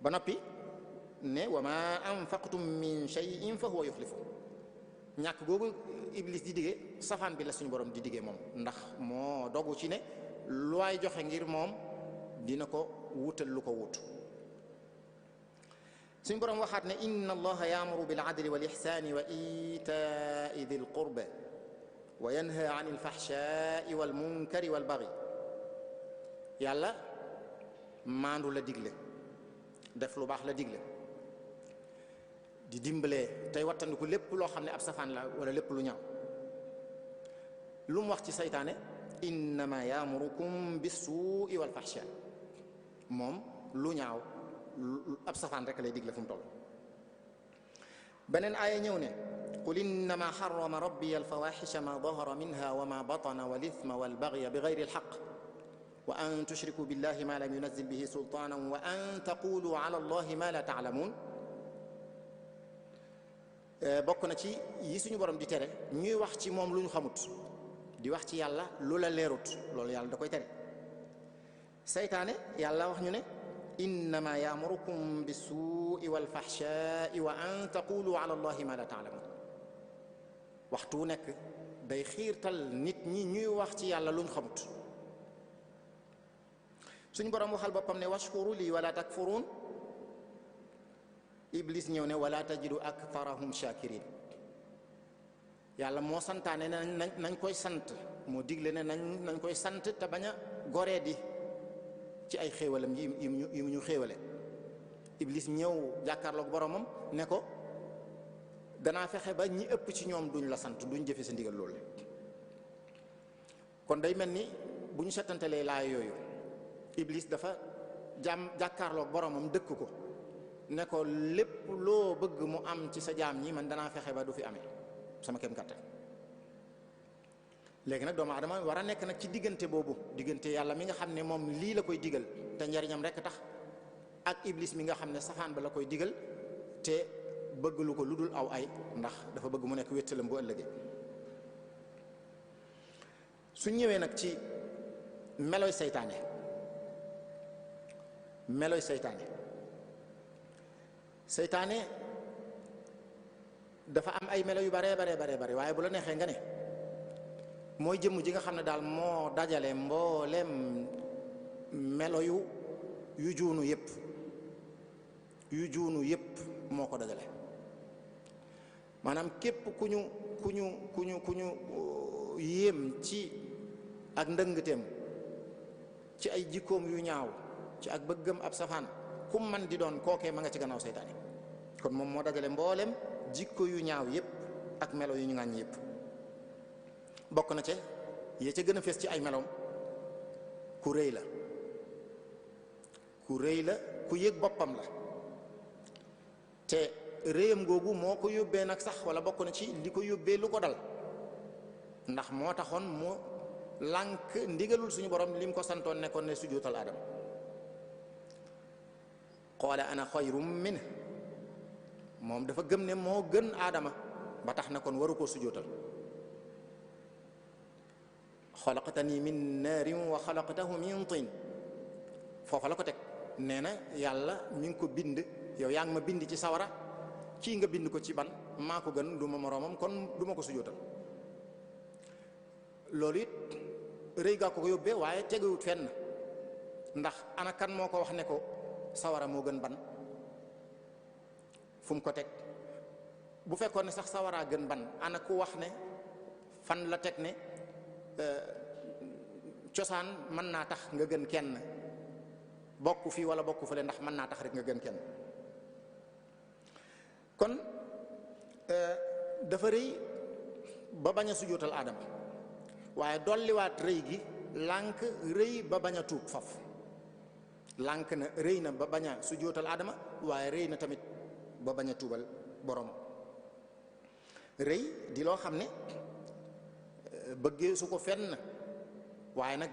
ba noppi ne wa ma anfaqtum min shay'in fa huwa yukhlifu. ñàkk googu iblis di dige safaan bi la suñu borom di dige moom, ndax moo dogu ci ne lu waay joxe ngir moom dina ko wutal lu ko wut. suñu borom waxaat ne inna allaha yaamuru bil adli wal ihsani wa itaai dil qurba wa yanha anil fahshai wal munkari wal baghi. yàlla maandu la digle, def lu baax la digle, di dimbalee tey wattandiku lépp loo xam ne ab safaan la wala lépp lu ñaaw. lu mu wax ci saytaane innama yaamurukum bis-suu'i wal fahsha, moom lu ñaaw ab safaan rek lay digle fu mu toll. beneen aaya ñëw ne qul innama harrama rabbi al-fawahisha ma dahara minha wa ma batana wal ithma wal baghya bi ghayri al-haqq wa an tushriku billahi ma lam yunazzil bihi sultanan wa an taqulu ala allahi ma la ta'lamun. bokk na ci yi suñu borom di tere ñuy wax ci moom lu ñu xamut, di wax ci yàlla lu la leerut, loolu yàlla da koy tere. saytaane yàlla wax ñu ne innama ya'murukum bis-suu'i wal fahshaa'i wa an taqulu ala allahi ma la ta'lamun. waxtu wu nekk day xiirtal nit ñi ñuy wax ci yàlla lu ñu xamut. suñu borom waxal boppam ne washkuru lii wala takfurun. iblis ñëw ne wala tajidu aktharahum shakirin. yàlla moo santaane nañ koy sant, moo digle ne nañ koy sant te bañ a goree di ci ay xéewalam yi mu ñu xéewale. iblis ñëw jàkkaarloog boromam ne ko danaa fexe ba ñi ëpp ci ñoom duñ la sant, duñ jëfe sa ndigal loolu. kon day mel ni bu ñu settantelee laay yooyu, iblis dafa jàkkaarloog boromam dëkk ko ne ko lépp loo bëgg mu am ci sa jaam ñi man danaa fexe ba du fi amee sama kem kàttan. léegi nag doomu aadama war a nekk nag ci diggante boobu, diggante yàlla mi nga xam ne moom lii la koy digal te njariñam rekk tax, ak iblis mi nga xam ne safaan ba la koy digal te bëgg lu ko lu dul aw ay, ndax dafa bëgg mu nekk wéttalam bu ëllëgee. su ñëwee nag ci meloy seytaane, meloy seytaane dafa am ay melo yu bare waaye bu la neexee nga ne mooy jëmm ji nga xam ne daal moo dajale mboolem melo yu juunu yépp moo ko dajale. maanaam képp ku ñu yéem ci ak ndëngteem, ci ay jikkoom yu ñaaw, ci ak bëggam ab safaan, kum man di doon kookee ma nga ci gannaaw seytaane. kon moom moo dajale mboolem jikko yu ñaaw yépp ak melo yu ñu ŋàññ yépp. bokk na ca yee ca gën a fees ci ay meloom ku rëy la, ku yëg boppam la, te réyam googu moo ko yóbbee nag sax, wala bokk na ci li ko yóbbee lu ko dal, ndax moo taxoon mu lànk ndigalul suñu borom lim ko santoon nekkoon ne sujjóotal Aadama. qaala ana xayrum min, moom dafa gëm ne moo gën Aadama ba tax na kon waru koo sujjóotal. xalaqtani min naarin wa xalaqtahu min tin, foofa la ko teg. nee na yàlla mi ngi ko bind, yow yaa ngi ma bind ci sawara, kii nga bind ko ci ban, maa ko gën, du ma moroomam, kon du ma ko sujjóotal. loolu it rëy gaa ko yóbbee, waaye tegewut fenn, ndax ana kan moo ko wax ne ko sawara moo gën ban? fu mu ko teg? bu fekkoon ne sax sawaraa gën ban, ana ku wax ne fan la teg ne cosaan mën naa tax nga gën kenn, bokk fii wala bokk fële, ndax mën naa tax rek nga gën kenn. kon dafa rëy ba bañ a sujjóotal Aadama, waaye dolliwaat rëy gi lànk rëy ba bañ a tuub faf. lànk na rëy na ba bañ a sujjóotal Aadama, waaye rëy na tamit ba bañ a tuubal borom. rëy di loo xam ne bëggee su ko fenn, waaye nag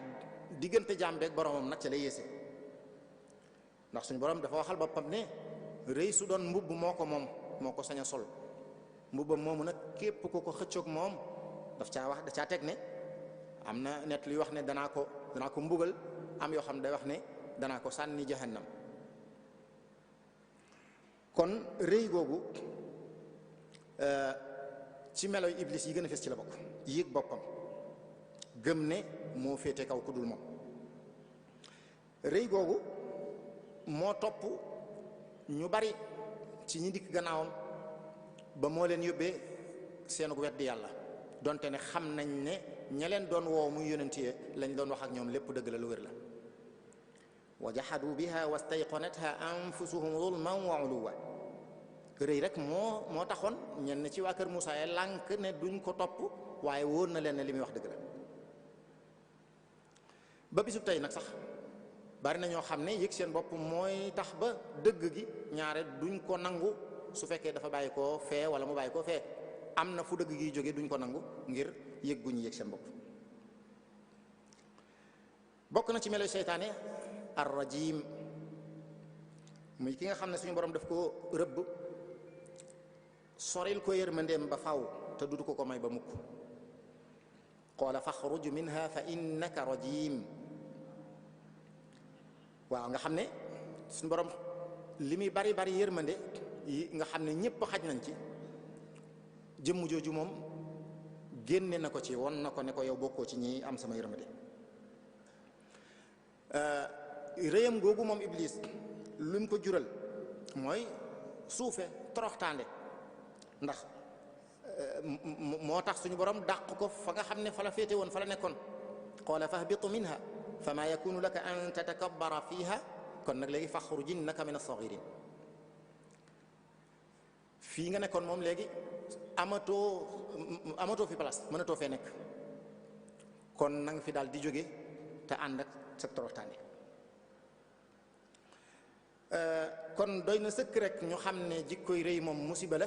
diggante jaam beeg boromam nag ca lay yéese, ndax suñu borom dafa waxal boppam ne rëy su doon mbubb moo ko moom, moo ko sañ a sol. mbubbam moomu nag képp ku ko xëccoog moom da caa teg ne am na net luy wax ne danaa ko mbugal, am yoo xam ne day wax ne danaa ko sànni jahannam. kon rëy googu ci meloy iblis yi gën a fees ci la bokk. yéeg boppam, gëm ne moo féete kaw ku dul moom. rëy googu moo topp ñu bari ci ñi dikk gannaawam ba moo leen yóbbee seenu weddi yàlla, donte ne xam nañ ne ña leen doon woo muy yonentiyee lañ doon wax ak ñoom lépp dëgg la, lu wér la. wa jahadu biha wastayqanatha anfusuhum zulman wa uluwa. rëy rek moo taxoon ñenn ci waa kër Muusaa ya lànk ne duñ ko topp, waaye wóor na leen ne li muy wax dëgg la. ba bisub tey nag sax bari na ñoo xam ne yëg seen bopp mooy tax ba dëgg gi ñaare duñ ko nangu, su fekkee dafa bàyyi koo fee wala mu bàyyi koo fee. am na fu dëgg gi jóge duñ ko nangu ngir yëg gu ñu yëg seen bopp. bokk na ci melo seytaane ar-rajim, muy ki nga xam ne suñu borom daf ko rëbb, soril ko yërmandeem ba faw te dutu ko may ba mukk. qaala faxruj minha fa innaka rajim. waaw nga xam ne suñu borom li muy bari yërmande yi nga xam ne ñépp xaj nañ ci, jëmm jooju moom génne na ko ci, won na ko ne ko yow bokkoo ci ñi am sama yërmande. réyam googu moom iblis lu mu ko jural mooy suufe, toroxtaande, ndax moo tax suñu borom dàq ko fa nga xam ne fa la féete woon, fa la nekkoon. qaala fahbitu minha fama yakunu laka an tatakabbara fiha, kon nag léegi faxruj innaka min as-sagirin. fii nga nekkoon moom léegi amatoo fi place, mënatoo fee nekk, kon na nga fi daal di jóge te ànd ak sa toroxtaande. kon doy na sëkk rek ñu xam ne jikkoy rëy moom musiba la,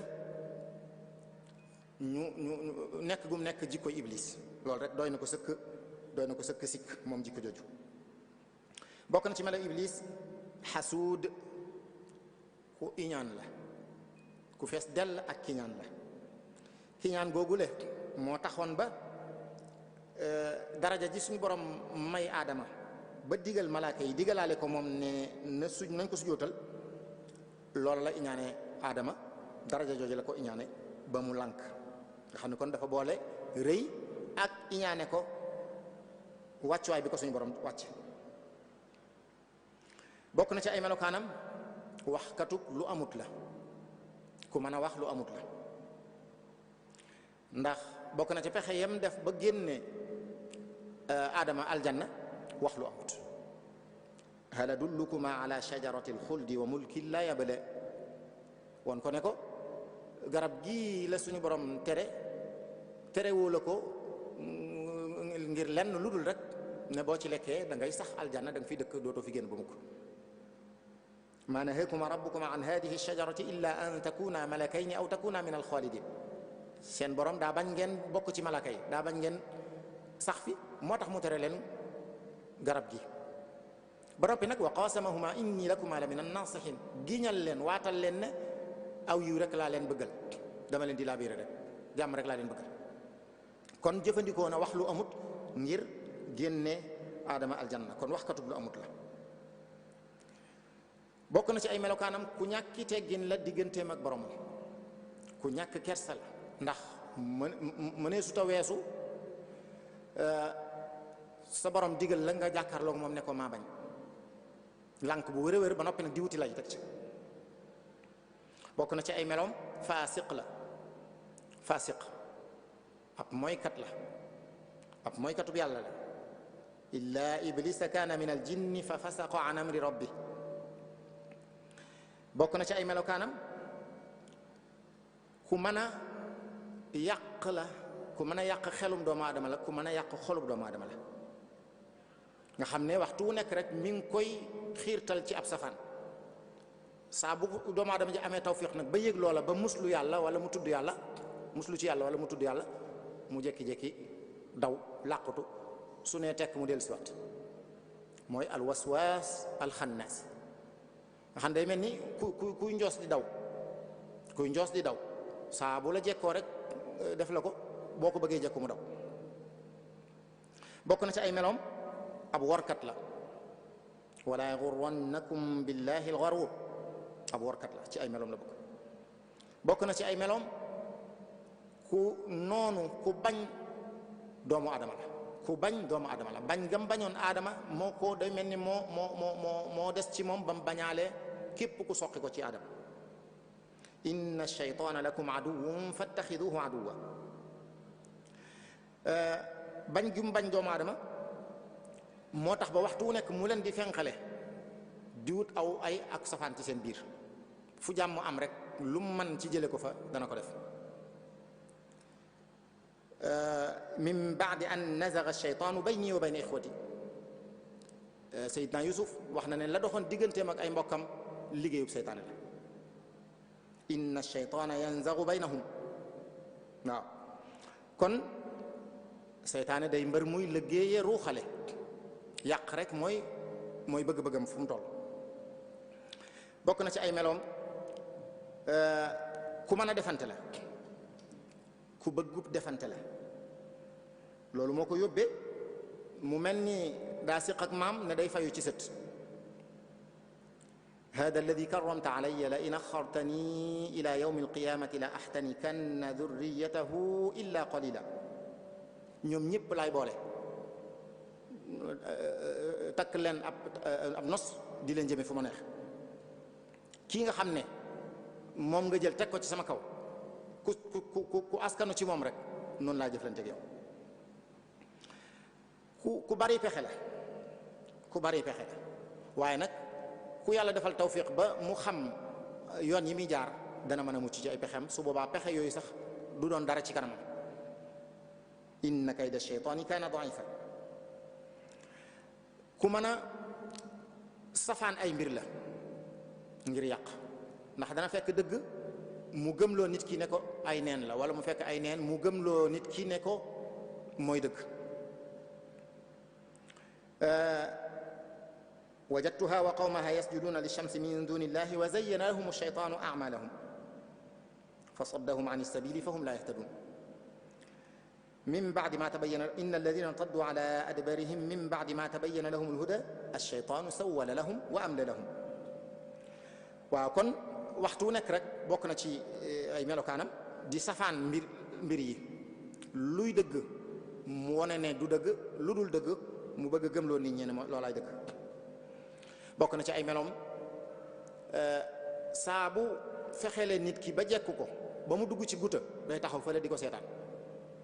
ñu nekk gum nekk jikkoy iblis, loolu rek doy na ko sëkk sikk moom jikko jooju. bokk na ci melo iblis xasuud, ku iñaan la, ku fees dell ak kiñaan la. kiñaan googule moo taxoon ba daraja ji suñu borom may Aadama ba digal malaaka yi digalaale ko moom ne nañ ko sujjóotal, loolu la iñaane Aadama, daraja jooju la ko iñaane ba mu lànk. nga xam ne kon dafa boole rëy ak iñaane ko wàccuwaay bi ko suñu borom wàcc. bokk na ci ay melokaanam wax katub lu amut la, ku mën a wax lu amut la. ndax bokk na ci pexe yam def ba génne aadama aljanna wax lu amut. hal adullukuma ala shajarati alxuldi wa mulkin la yabla woon ko ne ko garab gii la suñu borom terewoo la ko ngir lenn lu dul rek ne boo ci lekkee da ngay sax aljanna da nga fi dëkk dootoo fi génn ba mukk. ma nahakuma rabbukuma an hadihi shajarati illa an takuna malakayni aw takuna min alxaalidin. seen borom daa bañ ngeen bokk ci malaka yi, daa bañ ngeen sax fi, moo tax mu tere leen garab gi. ba noppi nag wa qasamahuma inni lakuma la min annasihin, giñal leen waatal leen ne aw yiw rek laa leen bëggal, dama leen di laabiire rek, jàmm rek laa leen bëggal. kon jëfandikoo na wax lu amut ngir génne aadama aljanna, kon wax katub lu amut la. bokk na ci ay melokaanam ku ñàkki teggin la digganteem ak boromam, ku ñàkk kersa la, ndax mënee su ta weesu sa borom digal la nga jàkkaarloog moom ne ko maa bañ, lànk bu wér a wér ba noppi nag di wuti lay teg ci. bokk na ci ay meloom faasiq la, faasiq ab mooykat la, ab mooykatub yàlla la. illa iblisa kaana min al jinni fa fasaqa an amri rabbi. bokk na ci ay melokaanam ku mën a yàq la, ku mën a yàq xelum doomu aadama la, ku mën a yàq xolub doomu aadama la, nga xam ne waxtu wu nekk rek mi ngi koy xiirtal ci ab safaan. saa bu doomu aadama ji amee tawfiq nag ba yëg loola ba muslu yàlla wala mu tudd yàlla, muslu ci yàlla wala mu tudd yàlla, mu jékki-jékki daw làqutu, su nee tekk mu dellusiwaat. mooy alwaswaas alxannaas, nga xam day mel ni kuy njoos di daw, kuy njoos di daw saa bu la jekkoo rek def la ko, boo ko bëggee jekku mu daw. bokk na ci ay meloom ab workat la, wala yaxurrannakum billahi alxaruur, ab workat la, ci ay meloom la bokk. bokk na ci ay meloom ku noonu, ku bañ doomu aadama la, ku bañ doomu aadama la. bañ gam bañoon aadama moo ko day mel ni moo des ci moom ba mu bañaalee képp ku soqi ko ci aadama. inna shaytaana lakum aduwwun fattaxiduhu aduwwa. bañ gi mu bañ doomu aadama moo tax ba waxtu wu nekk mu leen di fenqale di wut aw ay ak safaan ci seen biir. fu jàmm am rek lu mu mën ci jële ko fa dana ko def. min baadi an nazaga shaytaanu bayni wa bayna ixwati. Seydina Yusuf wax na ne la doxoon digganteem ak ay mbokkam liggéeyub seytaane la. inna shaytaana yanzagu baynahum. waaw kon seytaane day mbër muy liggéeyee ruuxale, yàq rek mooy bëgg-bëggam fu mu toll. bokk na ci ay meloom ku mën a defante la, ku bëggub defante la. loolu moo ko yóbbee mu mel ni daa siq ak maam ne day fayu ci sët. hada alladi karramta alayya la in axartani ila yawmi alqiyamati la axtanikanna durriyatahu illa qalila. ñoom ñëpp laay boole, takk leen ab nos di leen jëme fu ma neex. kii nga xam ne moom nga jël teg ko ci sama kaw, ku askanu ci moom rek noonu laa jëflante ak yow. ku bari pexe la, ku bari pexe la, waaye nag ku yàlla defal tawfiq ba mu xam yoon yi muy jaar dana mën a mucc ci ay pexem. su boobaa pexe yooyu sax du doon dara ci kanamam. inna kayda shaytaani kaana daifa. ku mën a safaan ay mbir la ngir yàq, ndax dana fekk dëgg mu gëmloo nit ki ne ko ay neen la, wala mu fekk ay neen mu gëmloo nit ki ne ko mooy dëgg. wajadtuha wa qawmaha yasjuduna lishamsi min duni illahi wa zayyana lahum ash-shaytanu a'malahum fa saddahum an as-sabili fa hum la yahtadun. min ba'di ma tabayyana inna alladhina irtaddu ala adbarihim min ba'di ma tabayyana lahum al-huda ash-shaytanu sawwala lahum wa amla lahum. waaw kon waxtu nekk rek bokk na ci ay melokaanam di safaan mbir yi. luy dëgg mu wone ne du dëgg, lu dul dëgg mu bëgg a gëmloo nit ñi ne loolaay dëgg. bokk na ci ay meloom saa bu fexelee nit ki ba jekku ko ba mu dugg ci guta day taxaw fële di ko seetaan.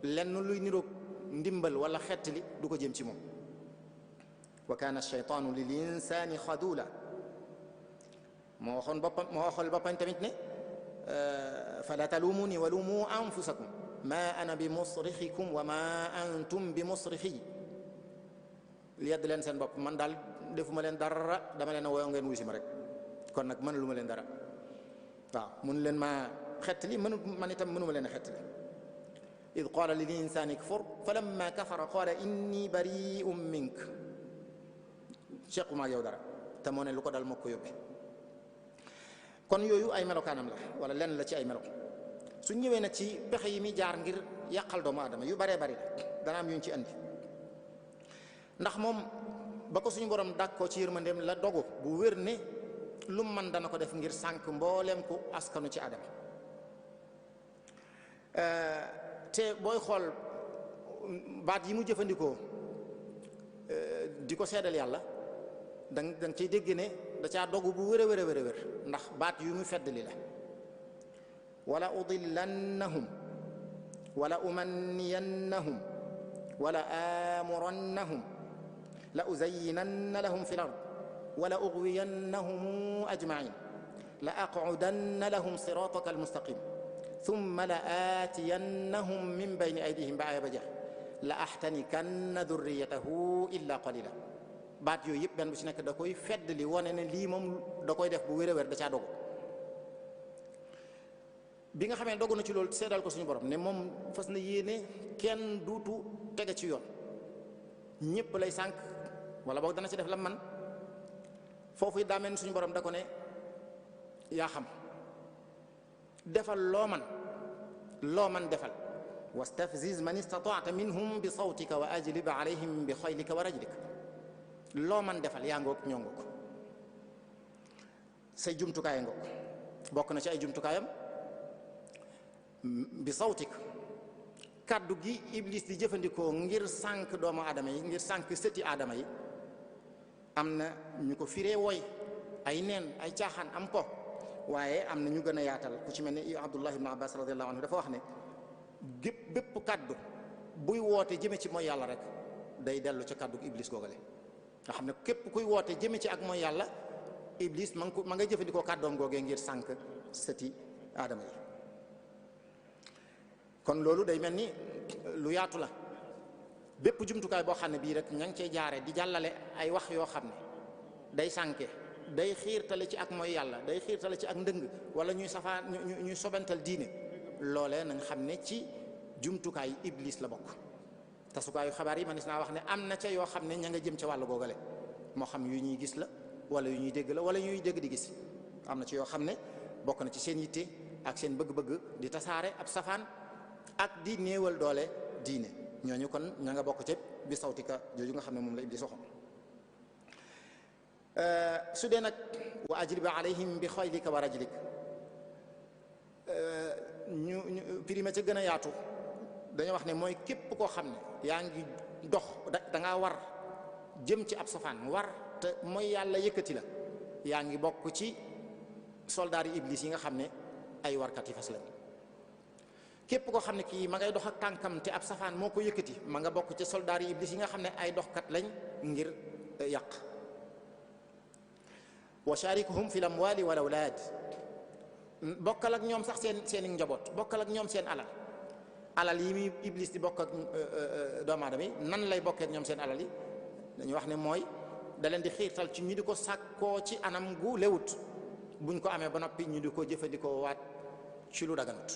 lenn luy niroog ndimbal wala xettali du ko jëm ci moom. wa kaana shaytaanu lil insaani xadula moo waxoon boppam tamit ne fala talumuni wa lumu anfusakum ma ana bi musrixikum wa ma antum bi musrixi yedd leen seen bopp, man daal defuma leen dara, dama leen a woo ngeen wuy si ma rek, kon nag mënu lu ma leen dara. waaw mënu leen maa xettali, man itam mënuma leen a xettali. id qaala lil insaani kfur falamma kafara qaala inni bari'un mink, sequma ak yow dara, te moo ne lu ko dal moo ko yóbbe. kon yooyu ay melokaanam la wala lenn la ci ay melo. su ñëwee nag ci pexe yi muy jaar ngir yàqal doomu aadama yu baree bari la, dana am yuñ ci andi. ndax moom ba ko suñu borom dàq ko ci yërmandeem la dogu bu wér ne lu man dana ko def ngir sànq mbooleem ku askanu ci Adama. te booy xool baat yi mu jëfandikoo di ko seedal yàlla danga ciy dégg ne da caa dogu bu wér a wér a wér ndax baat yu mu feddali la. wala udillannahum wala umanniyannahum wala amurannahum la uzayyinanna lahum fi l-ard wala ughwiyannahum ajma'in la aq'udanna lahum sirataka al-mustaqim thumma la aatiyannahum min bayni aydihim ba aaya ba jeex la ahtanikanna dhurriyatahu illa qalila. baat yooyu yëpp benn bu ci nekk da koy feddali wane ne lii moom da koy def bu wér a wér da caa dogu. bi nga xamee dogu na ci loolu seedal ko suñu borom ne moom fas na yéene kenn duutu tege ci yoon, ñëpp lay sànq wala boog dana ci def la man. foofu it daa mel ni suñu borom da ko ne yaa xam, defal loo man defal. wastafziz man istata'ta minhum bi sawtika wa ajlib alayhim bi xaylika wa rajlika. loo man defal yaa ngoog ñoo ngoog, say jumtukaay ngoog. bokk na ci ay jumtukaayam bi sawtik, kàddu gi iblis di jëfandikoo ngir sànq doomu aadama yi, ngir sànq sëti aadama yi. am na ñu ko firee woy ay neen ay caaxaan am po, waaye am na ñu gën a yaatal ku ci mel ne Abdullah ibn Abbas radiyallahu anhu dafa wax ne bépp kàddu buy woote jëme ci mooy yàlla rek day dellu ca kàddu iblis googale. nga xam ne képp kuy woote jëme ci ak mooy yàlla, iblis ma nga jëfandikoo kàddoom googee ngir sànq sëti aadama yi. kon loolu day mel ni lu yaatu la. bépp jumtukaay boo xam ne bii rek ña ngi cey jaare di jàllale ay wax yoo xam ne day sànke, day xiirtale ci ak mooy yàlla, day xiirtale ci ak ndëng, wala ñuy sobental diine, loolee nañ xam ne ci jumtukaay iblis la bokk. tasukaayu xabaar yi manis naa wax ne am na ca yoo xam ne ña nga jëm ca wàllu googale, moo xam yu ñuy gis la wala yu ñuy dégg la wala ñuy dégg di gis. am na ci yoo xam ne bokk na ci seen yitte ak seen bëgg-bëgg di tasaare ab safaan ak di néewal doole diine. ñooñu kon ña nga bokk ca bi sawtika jooju nga xam ne moom la iblis waxoon. su dee nag wa ajlib alayhim bi xaylika wa rajlik, ñu prima ca gën a yaatu dañoo wax ne mooy képp koo xam ne yaa ngi dox da ngaa war jëm ci ab safaan war te mooy yàlla yëkkati la, yaa ngi bokk ci soldaar yi iblis yi nga xam ne ay warkat yi fas lañ. képp koo xam ne kii ma ngay dox ak tànkam te ab safaan moo ko yëkkati, ma nga bokk ci soldaar yi iblis yi nga xam ne ay doxkat lañ ngir yàq. wa sharikuhum fil amwali wal awlaad, bokkal ak ñoom sax seen njaboot, bokkal ak ñoom seen alal yi muy iblis di bokk ak doomu aadama yi. nan lay bokkee ak ñoom seen alal yi? dañuy wax ne mooy da leen di xiirtal ci ñu di ko sàkkoo ci anam gu lewut, buñ ko amee ba noppi ñu di ko jëfandikoo waat ci lu daganut.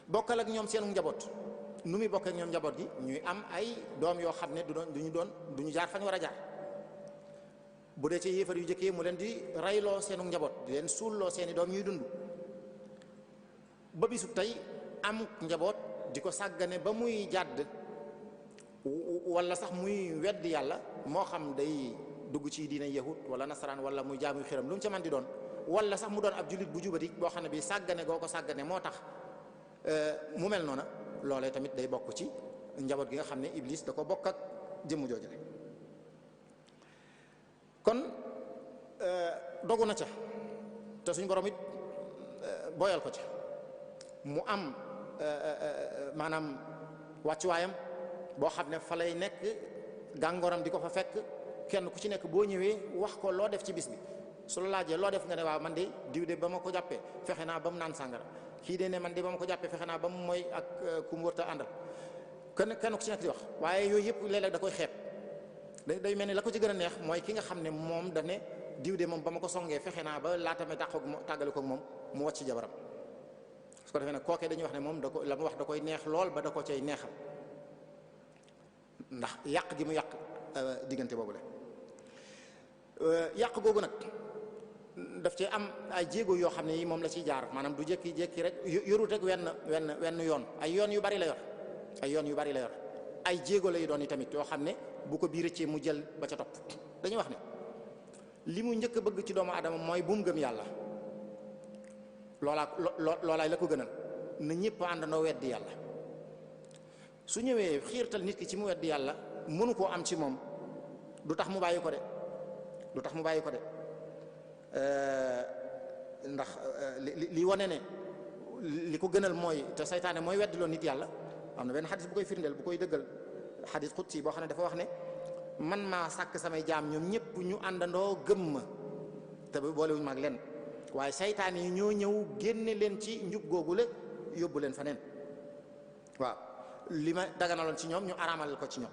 bokkal ak ñoom seenu njaboot, nu muy bokkee ak ñoom njaboot gi ñuy am ay doom yoo xam ne du ñu jaar fañ war a jaar. bu dee ci yéefar yu jëkkee mu leen di reyloo seenu njaboot, di leen suulloo seeni doom ñuy dund. ba bisu tey amuk njaboot di ko sàggane ba muy jàdd wala sax muy weddi yàlla, moo xam day dugg ci diina yahud wala nasaraan wala muy jaamu xiram, lu mu ca man di doon, wala sax mu doon ab jullit bu jubati boo xam ne bii sàggane goo ko sàggane moo tax mu mel noona. loolee tamit day bokk ci njaboot gi nga xam ne iblis da ko bokk ak jëmm jooju rek. kon dogu na ca te suñu borom it boyal ko ca mu am maanaam wàccuwaayam boo xam ne fa lay nekk gàngooram di ko fa fekk kenn ku ci nekk boo ñëwee wax ko loo def ci bis bi su la laajee loo def nga ne waaw man de diw de ba ma ko jàppee fexe naa ba mu naan sàngara kii de ne man de ba ma ko jàppee fexe naa ba mu mooy ak ku mu wërta àndal kenn ku ci nekk di wax waaye yooyu yëpp léeg-léeg da koy xeeb day mel ni la ko ci gën a neex mooy ki nga xam ne moom da ne diw de moom ba ma ko songee fexe naa ba laata may tàggale ko moom mu wàcc ci jabaram su ko defee nag kookee dañuy wax ne moom da ko la mu wax da koy neex lool ba da ko cay neexal ndax yàq gi mu yàq diggante boobu la yàq googu nag daf ci am ay jéego yoo xam ne yi moom la ciy jaar maanaam du jékki-jékki rek yorut rek wenn yoon ay yoon yu bari la yor ay yoon yu bari la yor ay jéego lay doon yi tamit yoo xam ne bu ko biir ci mu jël ba ca topp dañuy wax ne li mu njëkk a bëgg ci doomu aadama mooy bu mu gëm yàlla loolaay la ko gënal na ñëpp àndandoo weddi yàlla su ñëwee xiirtal nit ki ci mu weddi yàlla mënu koo am ci moom du tax mu bàyyi ko de du tax mu bàyyi ko de ndax li wane ne li ko gënal mooy te saytaane mooy weddiloo nit yàlla am na benn xadis bu koy firndeel bu koy dëggal xadis xudsi boo xam ne dafa wax ne man maa sàkk samay jaam ñoom ñëpp ñu àndandoo gëm ma te boolewuñu ma ak leen waaye saytaan yi ñoo ñëw génne leen ci njub googu la yóbbu leen fa neen waaw li ma daganaloon ci ñoom ñu araamal ko ci ñoom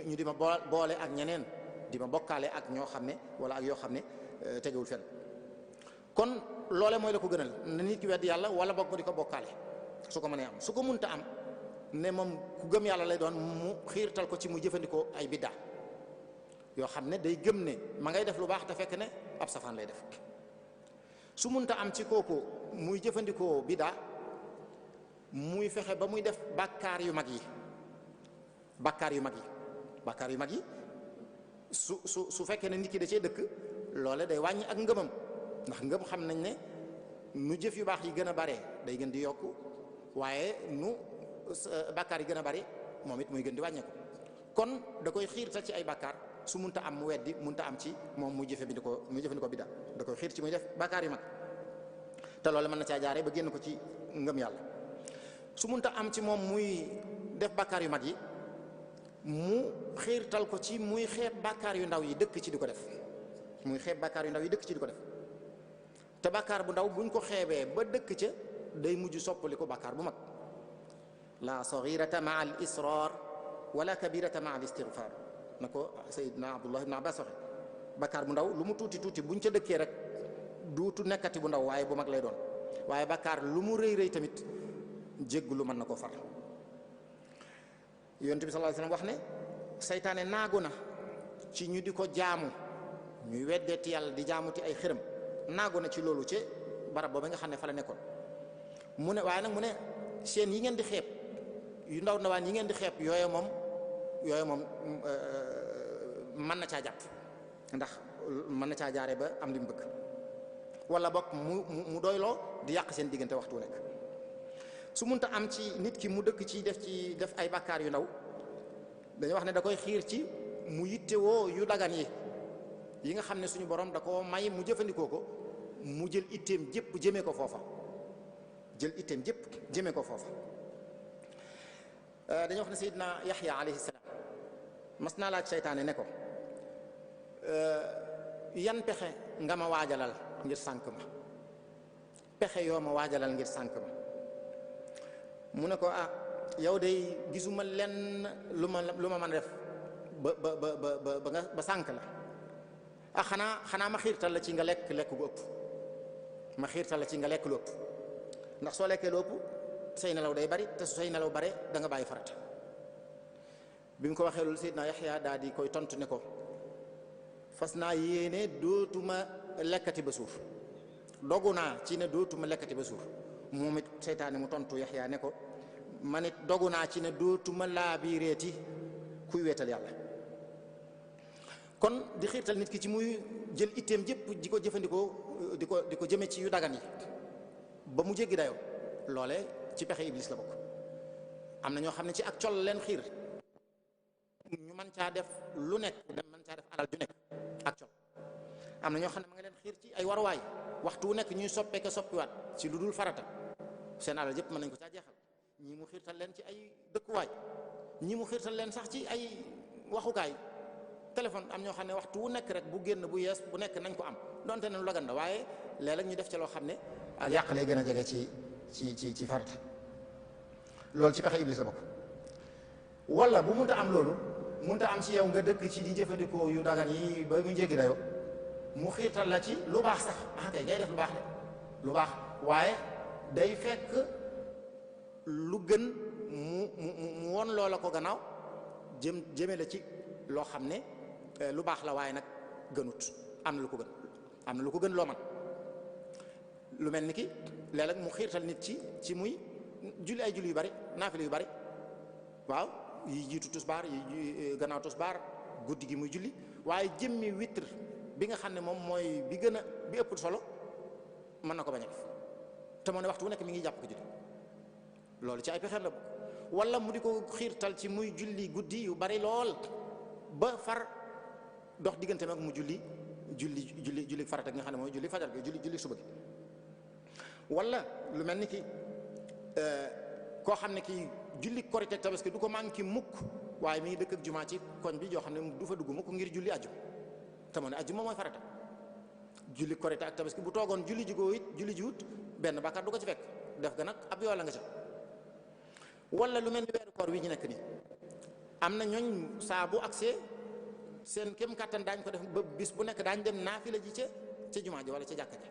ñu di ma boole ak ñeneen di ma bokkaale ak ñoo xam ne wala ak yoo xam ne tegewul fenn kon loole mooy la ko gënal na nit ki weddi yàlla wala boog mu di ko bokkaale su ko mënee am su ko munta am ne moom ku gëm yàlla lay doon mu xiirtal ko ci mu jëfandikoo ay biddaa yoo xam ne day gëm ne ma ngay def lu baax te fekk ne ab safaan lay def su munta am ci kooku muy jëfandikoo biddaa muy fexe ba muy def bàkkaar yu mag yi bàkkaar yu mag yi su fekkee ne nit ki da cee dëkk loole day wàññi ak ngëmam ndax ngëm xam nañ ne nu jëf yu baax yi gën a bare day gën di yokku waaye nu bàkkaar yi gën a bare moom it muy gën di wàññeeku kon da koy xiirtal ci ay bàkkaar su munta am mu weddi munta am ci moom mu jëfandikoo bidda da koy xiir ci muy def bàkkaar yu mag te loolu mën na caa jaare ba génn ko ci ngëm yàlla su munta am ci moom muy def bàkkaar yu mag yi mu xiirtal ko ci muy xeeb bàkkaar yu ndaw yi dëkk ci di ko def muy xeeb bàkkaar yu ndaw yi dëkk ci di ko def te bàkkaar bu ndaw buñ ko xeebee ba dëkk ca day mujj soppali ko bàkkaar bu mag la saghirata maa al israr wala kabirata maa al istighfar na ko Seydina Abdullah ibn Abbas waxe bàkkaar bu ndaw lu mu tuuti tuuti buñ ca dëkkee rek duutu nekkati bu ndaw waaye bu mag lay doon waaye bàkkaar lu mu rëy rëy tamit jéggulu mën na koo far yonent bi sallallahu alayhi wasallam wax ne saytaane naagu na ci ñu di ko jaamu ñuy weddeeti yàlla di jaamuti ay xërëm naagu na ci loolu ci barab boobu nga xam ne fa la nekkoon mu ne waaye nag mu ne seen yi ngeen di xeeb yu ndaw ndawaan yi ngeen di xeeb yooyu moom mën na caa jàpp ndax mën na caa jaare ba am li mu bëgg wala bokk mu doyloo di yàq seen diggante waxtu nekk su munta am ci nit ki mu dëkk ci def ay bàkkaar yu ndaw dañuy wax ne da koy xiir ci mu yittewoo yu dagan yi nga xam ne suñu borom da ko may mu jëfandikoo ko mu jël itteem jëpp jëmee ko foofa dañuy wax ne Seydina Yaxya alayhi salaam mas naa laaj seytaane ne ko yan pexe nga ma waajalal ngir sànk ma pexe yoo ma waajalal ngir sànk ma mu ne ko yow day gisuma lenn lu ma mën a def ba sànk la xanaa ma xiirtal la ci nga lekk gu ëpp ma xiirtal la ci nga lekk lu ëpp ndax soo lekkee lu ëpp say nelaw day bari te su say nelaw bare da nga bàyyi farata bi mu ko waxee loolu Seydina Yaxya daal di koy tontu ne ko fas naa yéene dootuma lekkati ba suur dogu naa ci ne dootuma lekkati ba suur moom it seytaane mu tontu Yaxya ne ko man it dogu naa ci ne dootuma laabireeti kuy weetal yàlla kon di xiirtal nit ki ci muy jël itteem jëpp di ko jëfandikoo di ko jëme ci yu dagan yi ba mu jéggi dayoo loole ci pexe iblis la bokk am na ñoo xam ne ci ak col leen xiir ñu mën caa def lu nekk mën caa def alal ju nekk ak col am na ñoo xam ne ma nga leen xiir ci ay waruwaay waxtu wu nekk ñuy soppeeke soppiwaat ci lu dul farata seen alal yëpp mën nañ ko caa jeexal. ñii mu xiirtal leen ci ay dëkkuwaay, ñii mu xiirtal leen sax ci ay waxukaay téléphone. am ñoo xam ne waxtu wu nekk rek bu génn bu yees bu nekk nañ ko am donte ne lu lagan la, waaye léeg-léeg ñu def ci loo xam ne ak yàq lay gën a jege ci farata. loolu ci pexe iblis la bokk. wala bu munta am loolu, munta am ci yow nga dëkk ci di jëfandikoo yu dagan yi ba mu jéggi dayoo, mu xiirtal la ci lu baax sax kay ngay def lu baax de lu baax, waaye day fekk lu gën mu won loola ko gannaaw jëme la ci loo xam ne lu baax la waaye nag gënut. am na lu ko gën, am na lu ko gën loo man. lu mel ni ki léeg-léeg mu xiirtal nit ci muy julli ay julli yu bari, naafila yu bari, waaw yi jiitu tusbaar yi gannaaw tusbaar, guddi gi muy julli, waaye jëmmi witr bi nga xam ne moom mooy bi gën a bi ëpp solo mën na ko bañ a def te moo ne waxtu wu nekk mi ngi jàpp ko julli. loolu ci ay pexeem la bokk. wala mu di ko xiirtal ci muy julli guddi yu bari lool ba far dox digganteem ak mu julli farata gi nga xam ne mooy julli fajar gi julli suba gi. wala lu mel ni ki koo xam ne ki julli korite tabaski du ko manqué mukk, waaye mi ngi dëkk ak jumaa ci koñ bi joo xam ne du fa dugg mukk ngir julli aju te moo ne aju moom mooy farata. julli korite ak tabaski bu toogoon julli jiwut benn bàkkaar du ko ci fekk, def ga nag ab yoo la nga ca. wala lu mel ni weeru koor wi ñu nekk nii, am na ñooñ saa bu agsee seen kem kàttan daañ ko def ba bis bu nekk daañ dem naafila ji ca jumaa ji wala ca jàkka ja.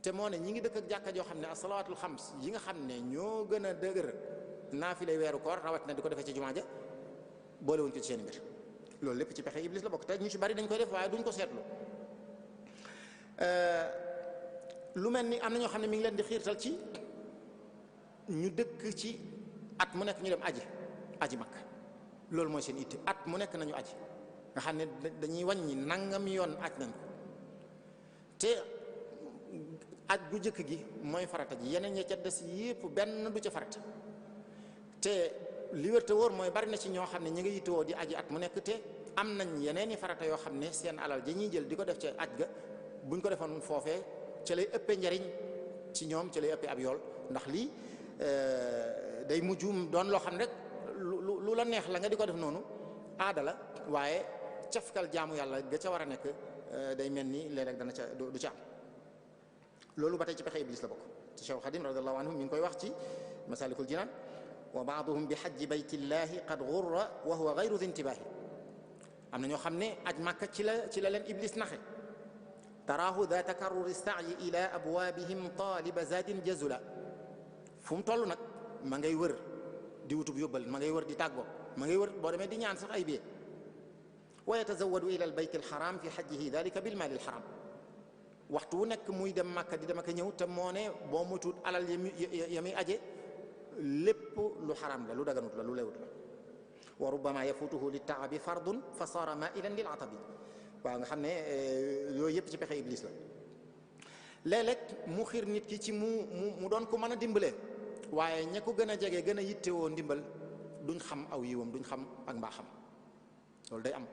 te moo ne ñi ngi dëkk ak jàkka joo xam ne asalawatul xams yi nga xam ne ñoo gën a dëgër naafila weeru koor rawat na di ko defee ca jumaa ja, boolewuñ ko ci seen mbir. loolu lépp ci pexe iblis la bokk te ñu ci bari dañ koy def waaye duñ ko seetlu. lu mel ni am na ñoo xam ne mi ngi leen di xiirtal ci ñu dëkk ci at mu nekk ñu dem aji Makka. loolu mooy seen itte, at mu nekk nañu aji, nga xam ne dañuy wàññi nangam yoon aj nañ ko. te aj gu jëkk gi mooy farata ji, yeneen ña ca des yépp benn du ca farata. te li wér te wóor mooy bari na ci ñoo xam ne ñi nga yittewoo di aji at mu nekk te am nañ yeneen i farata yoo xam ne seen alal ja ñuy jël di ko def ca aj ga buñ ko defoon foofee ca lay ëppee njariñ ci ñoom, ca lay ëppee ab yool. ndax lii day mujj doon loo xam rek lu la neex la nga di ko def noonu aada la, waaye cafkal jaamu yàlla ga ca war a nekk day mel ni léeg-léeg dana ca du ca am. loolu ba tey ci pexe iblis la bokk. te Cheikh Xadim radiyallahu anhu mi ngi koy wax ci Masalikul Jinaan, wa baaduhum bi xajji baytillahi qad gurra wa huwa gayru di intibaahi. am na ñoo xam ne aj Màkka ci la leen iblis naxe. taraahu daa takarruri sa'yi ila abwaabihim taaliba zaadin jazula. fu mu toll nag ma ngay wër di wutub yóbbal, ma ngay wër di tàggoo, ma ngay wër boo demee di ñaan sax ay bie. wa yatazawwadu ila al bayt al xaram fi xajjihi dalika bil maali al xaram. waxtu wu nekk muy dem Màkka di dem ak ñëw te moo ne boo moytuwul alal ya muy aje lépp lu xaram la, lu daganut la, lu lewut la. wa rubbama yafutuhu li taabi fardun fa saara mailan lil atabi. waaw nga xam ne yooyu yëpp ci pexe iblis la. léeg-léeg mu xiir nit ki ci mu doon ko mën a dimbalee, waaye ña ko gën a jege gën a yittewoo ndimbal duñ xam aw yiwam, duñ xam ak mbaaxam. loolu day am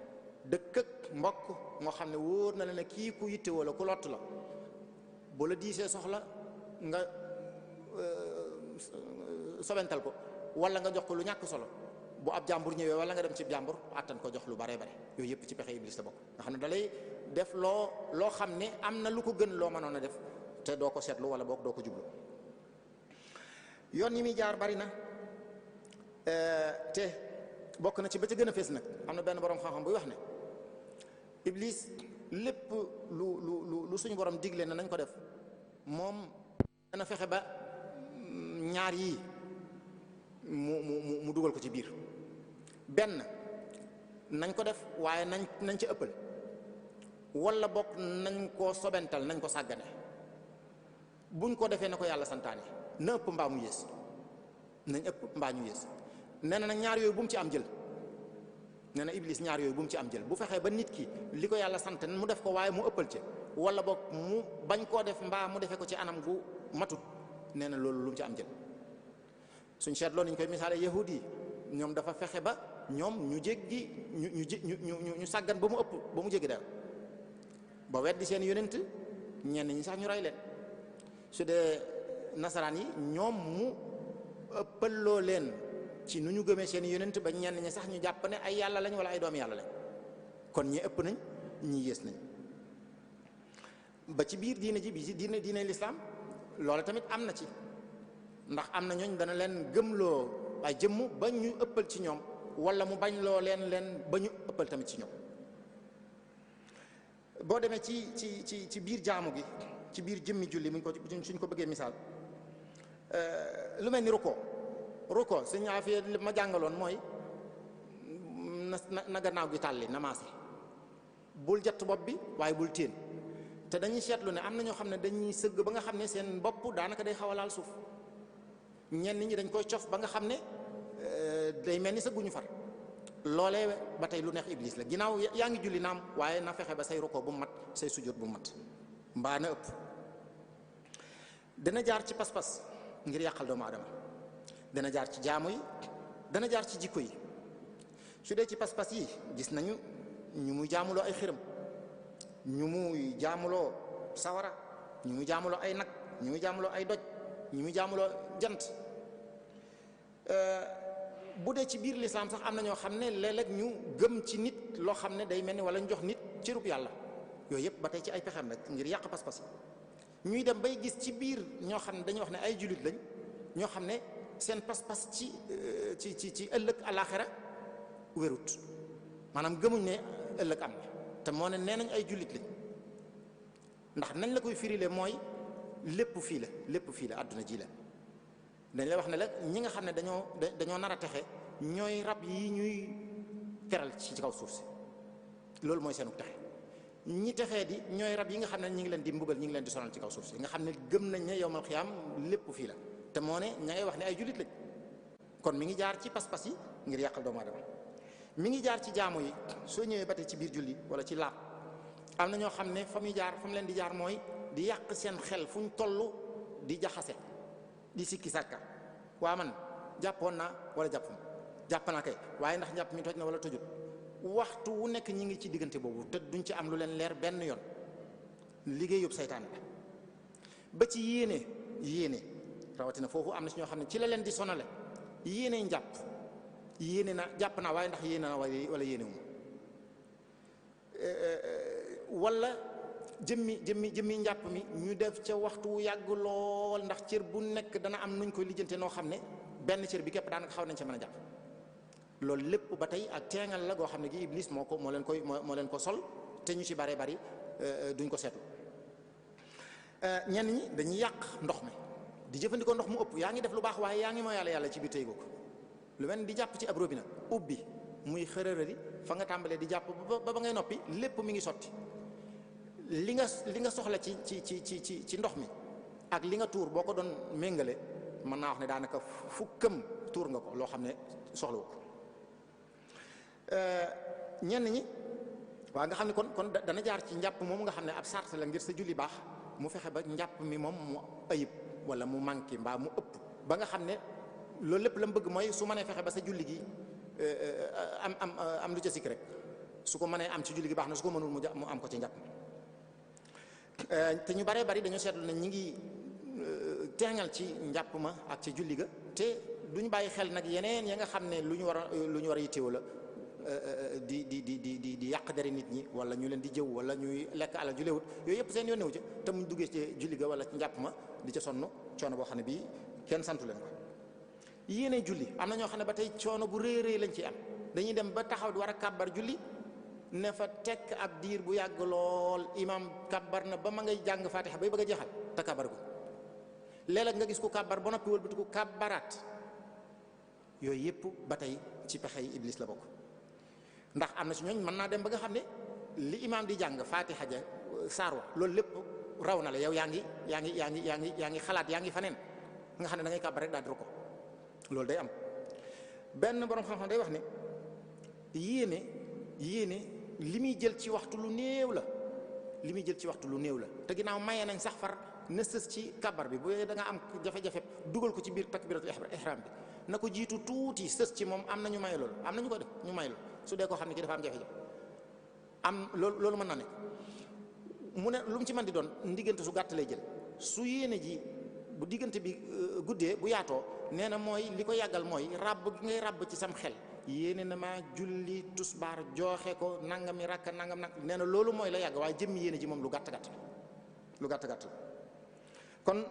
dëkk ak mbokk moo xam ne wóor na la ne kii ku yittewoo la, ku lott la, bu la diisee soxla nga sobental ko wala nga jox ko lu ñàkk solo. bu ab jàmbur ñëwee wala nga dem ci jàmbur attan ko jox lu bare bare. yooyu yëpp ci pexe iblis la bokk, nga xam ne da lay def loo xam ne am na lu ko gën loo mënoon a def te doo ko seetlu wala boog doo ko jublu. yoon yi muy jaar bari na te bokk na ci ba ca gën a fees nag. am na benn borom xam-xam buy wax ne iblis lépp lu suñu borom digle na nañ ko def, moom dana fexe ba ñaar yii mu dugal ko ci biir. benn nañ ko def waaye nañ ci ëppal, wala bokk nañ koo sobental, nañ ko sàggane. buñ ko defee na ko yàlla santaane, na ëpp mbaa mu yées, nañ ëpp mbaa ñu yées. nee na nag ñaar yooyu bu mu ci am jël. nee na iblis ñaar yooyu bu mu ci am jël. bu fexee ba nit ki li ko yàlla sant mu def ko waaye mu ëppal ci, wala bokk mu bañ koo def mbaa mu defee ko ci anam gu matut, nee na loolu lu mu ci am jël. suñ seetloo niñ koy misaale yahudi yi, ñoom dafa fexe ba ñoom ñu jéggi ñu sàggan ba mu ëpp, ba mu jéggi daal ba weddi seen yonent, ñenn ñi sax ñu rey leen. su dee nasaraan yi ñoom mu ëppaloo leen ci nu ñu gëmee seen yonent ba ñenn ñi sax ñu jàpp ne ay yàlla lañ wala ay doomi yàlla lañ kon ñi ëpp nañ ñi yées nañ ba ci biir diine ji bi ci diine lislaam loolu tamit am na ci ndax am na ñooñ dana leen gëmloo ay jëmm ba ñu ëppal ci ñoom wala mu bañ loo leen ba ñu ëppal tamit ci ñoom boo demee ci biir jaamu gi ci biir jëmmi julli suñ ko bëggee misaal lu mel ni ruko suñu affaire li ma jàngaloon mooy na gannaaw gi tàlli na maase bul jatt bopp bi waaye bul téen te dañuy seetlu ne am na ñoo xam ne dañuy sëgg ba nga xam ne seen bopp daanaka day xaw a laal suuf ñenn ñi dañ koy cof ba nga xam ne day mel ni sëgguñu far loolee ba tey lu neex iblis la ginnaaw yaa ngi julli naam waaye na fexe ba say ruko bu mat say sujjóot bu mat mbaa na ëpp dana jaar ci pas-pas ngir yàqal doomu aadama dana jaar ci jaamu yi dana jaar ci jikko yi su dee ci pas-pas yi gis nañu ñu muy jaamuloo ay xiram ñu muy jaamuloo sawara ñu muy jaamuloo ay nag ñu muy jaamuloo ay doj ñu muy jaamuloo jant bu dee ci biir lislaam sax am na ñoo xam ne léeg-léeg ñu gëm ci nit loo xam ne day mel ni wala ñu jox nit cërub yàlla yooyu yëpp ba tey ci ay pexeem rek ngir yàq pas-pas ñuy dem bay gis ci biir ñoo xam ne dañuy wax ne ay jullit lañ ñoo xam ne seen pas-pas ci ëllëg àllaaxira wérut maanaam gëmuñ ne ëllëg am na te moo ne nee nañ ay jullit lañ ndax nañ la koy firile mooy lépp fii la àdduna ji la dañ lay wax ne la ñi nga xam ne dañoo nar a texe ñooy rab yi ñuy teral ci kaw suuf si loolu mooy seenu texe ñi texee di ñooy rab yi nga xam ne ñi ngi leen di mbugal ñi ngi leen di sonal ci kaw suuf si nga xam ne gëm nañ ne yowmal xiyaam lépp fii la te moo ne ña ngay wax ne ay jullit lañ kon mi ngi jaar ci pas-pas yi ngir yàqal doomu aadama mi ngi jaar ci jaamu yi soo ñëwee ba tey ci biir julli wala ci laab am na ñoo xam ne fa mu leen di jaar mooy di yàq seen xel fu ñu toll di jaxase di sikki sàkka waa man jàppoon naa wala jàpp naa kay waaye ndax jàpp mi toj na wala tojut waxtu wu nekk ñi ngi ci diggante boobu te duñ ci am lu leen leer benn yoon liggéey yóbbu saytaan la ba ci yéene rawatina foofu am na si ñoo xam ne ci la leen di sonale yéene njàpp yéene na jàpp naa waaye ndax yéene na wala yéene wala jëmmi njàpp mi ñu def ca waxtu wu yàgg lool ndax cër bu nekk dana am nuñ koy lijjante noo xam ne benn cër bi képp daanaka xaw nañ ca mën a jàpp loolu lépp ba tey ak teengal la goo xam ne gi iblis moo leen ko sol te ñu ci bare bari duñ ko seetu ñenn ñi dañuy yàq ndox mi di jëfandikoo ndox mu ëpp yaa ngi def lu baax waaye yaa ngi mooy yàlla ci biir tey googu lu mel di jàpp ci ab robinet ubbi muy xërërëri fa nga tàmbalee di jàpp ba ngay noppi lépp mi ngi sotti li nga soxla ci ndox mi ak li nga tuur boo ko doon méngale mën naa wax ne daanaka fukkam tuur nga ko loo xam ne soxlawu ko ñenn ñi waa nga xam ne kon dana jaar ci njàpp moom nga xam ne ab sart la ngir sa julli baax mu fexe ba njàpp mi moom mu ayib wala mu manqué mbaa mu ëpp ba nga xam ne loolu lépp la mu bëgg mooy su mënee fexe ba sa julli gi am lu ca sikk rek su ko mënee am ci julli gi baax na su ko mënul mu am ko ci njàpp te ñu baree bari dañoo seetlu ne ñi ngi teengal ci njàpp ma ak ci julli ga te duñu bàyyi xel nag yeneen ya nga xam ne lu ñu war a yittewoo la di yàq deri nit ñi wala ñu leen di jëw wala ñuy lekk alal ju léewut yooyu yëpp seen yoon newu ci te muñ duggee ci julli ga wala ci njàpp ma di ca sonn coono boo xam ne bii kenn santu leen ko yéene julli am na ñoo xam ne ba tey coono bu rëy lañ ci am dañuy dem ba taxaw di war a kàbbar julli ne fa tekk ab diir bu yàgg lool imam kàbbar na ba ma ngay jàng fatiha bay bëgg a jeexal te kàbbar gu léeg-léeg nga gis ku kàbbar ba noppi wëlbati ku kàbbaraat yooyu yëpp ba tey ci pexey iblis la bokk ndax am na si ñooñ mën naa dem ba nga xam ne li imam di jàng fatiha ja saar wa loolu lépp raw na la yow yaa ngi xalaat yaa ngi faneen nga xam ne da ngay kàbbar rek daal di ko loolu day am benn borom xam-xam day wax ne yéene li muy jël ci waxtu lu néew la te ginnaaw maye nañ sax far na sës ci kabar bi bu da nga am jafe-jafe dugal ko ci biir takbiratul ihram bi na ko jiitu tuuti sës ci moom am na ñu may loolu am na ñu ko def ñu may loolu su dee koo xam ne ki dafa am jafe-jafe am loolu mën na nekk mu ne lu mu ci mën di doon ndiggante su gàtt lay jël su yéene ji bu diggante bi guddee bu yaatoo nee na mooy li ko yàggal mooy ràbb gi ngay ràbb ci sam xel yéene na ma julli tusbaar jooxe ko nangami rakka nangam nag nee na loolu mooy la yàgg waaye jëmmi yéene ji moom lu gàtt gàtt lu gàtt gàtt kon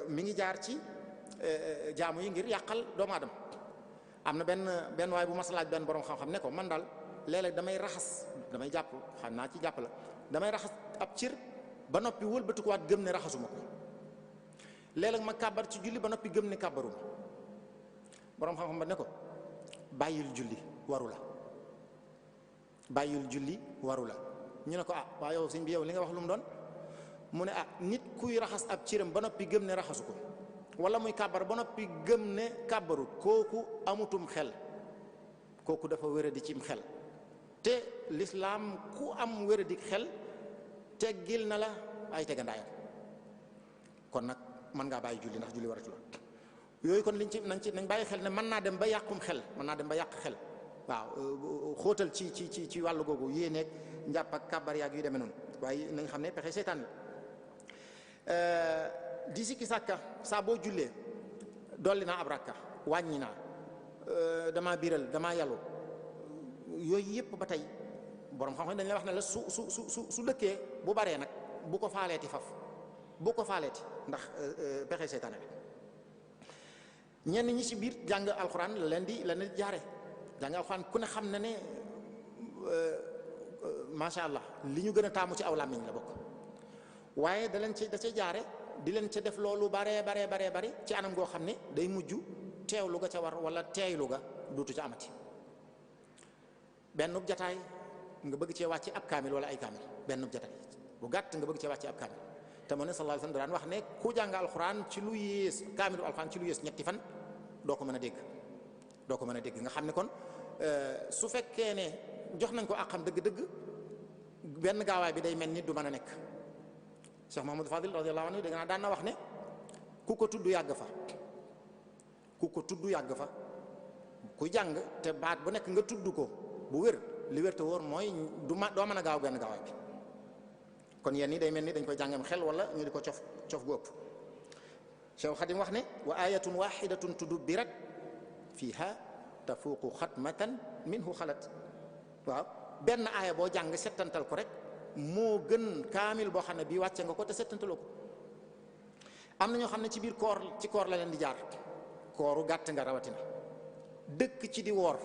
mi ngi jaar ci jaamu yi ngir yàqal doomu aadama am na benn waay bu mas laaj benn borom xam-xam ne ko man daal léeg-léeg damay raxas damay jàpp xam naa ci jàpp la damay raxas ab cër ba noppi wëlbatikuwaat gëm ne raxasuma ko léeg-léeg ma kàbbar ci julli ba noppi gëm ne kàbbaruma borom xam-xam ba ne ko bàyyil julli waru la bàyyil julli waru la ñu ne ko ah waa yow sëñ bi yow li nga wax lu mu doon mu ne ah nit kuy raxas ab cëram ba noppi gëm ne raxasu ko wala muy kàbbar ba noppi gëm ne kàbbarut kooku amutum xel kooku dafa wéradi cim xel te lislaam ku am wéradi xel teggil na la ay tegandaayam kon nag mën ngaa bàyyi julli ndax julli waratu la yooyu kon nañ bàyyi xel ne mën naa dem ba yàqum xel mën naa dem ba yàq xel waaw xóotal ci wàllu googu yéeneeg njàpp ak kàbbar yaag yu demee noonu waaye nañ xam ne pexe seytaan la di sikki sàkka saa boo jullee dolli naa ab rakka wàññi naa damaa biral damaa yàllu yooyu yëpp ba tey borom xam-xam dañ lay wax ne la su dëkkee bu baree nag bu ko faaleeti faf bu ko faaleeti ndax pexe seytaane bi ñenn ñi ci biir jàng alxuraan la leen di jaare jàng alxuraan ku ne xam na ne macha allah li ñu gën a taamu ci aw làmmiñ la bokk waaye da cay jaare di leen ca def loolu baree bari ci anam goo xam ne day mujj teewlu ga ca war wala teeylu ga duutu ca amati benn jataay nga bëgg cee wàcce ab kaamil wala ay kaamil benn jataay bu gàtt nga bëgg cee wàcce ab kaamil te moo ne sallallahu alayhi wasallam daan wax ne ku jàng alxuraan ci lu yées kaamilu alxuraan ci lu yées ñetti fan doo ko mën a dégg nga xam ne kon su fekkee ne jox nañ ko àqam dëgg-dëgg benn gaawaay bi day mel ni du mën a nekk Cheikh Mahamadou Fadil radiyallahu anhu dégg naa daan na wax ne ku ko tudd yàgg fa ku jàng te baat bu nekk nga tudd ko bu wér li wér te wóor mooy doo mën a gaaw benn gaawaay bi kon yenn yi day mel ni dañ koy jàngam xel wala ñu di ko cof gu ëpp Cheikh Khadim wax ne wa ayatun wahidatun tudubbirat fiha tafuuqu xatmatan minhu xalat waaw benn aaya boo jàng settantal ko rek moo gën kaamil boo xam ne bii wàcce nga ko te settantaloo ko am na ñoo xam ne ci biir koor la leen di jaar kooru gàtt nga rawatina dëkk ci di woor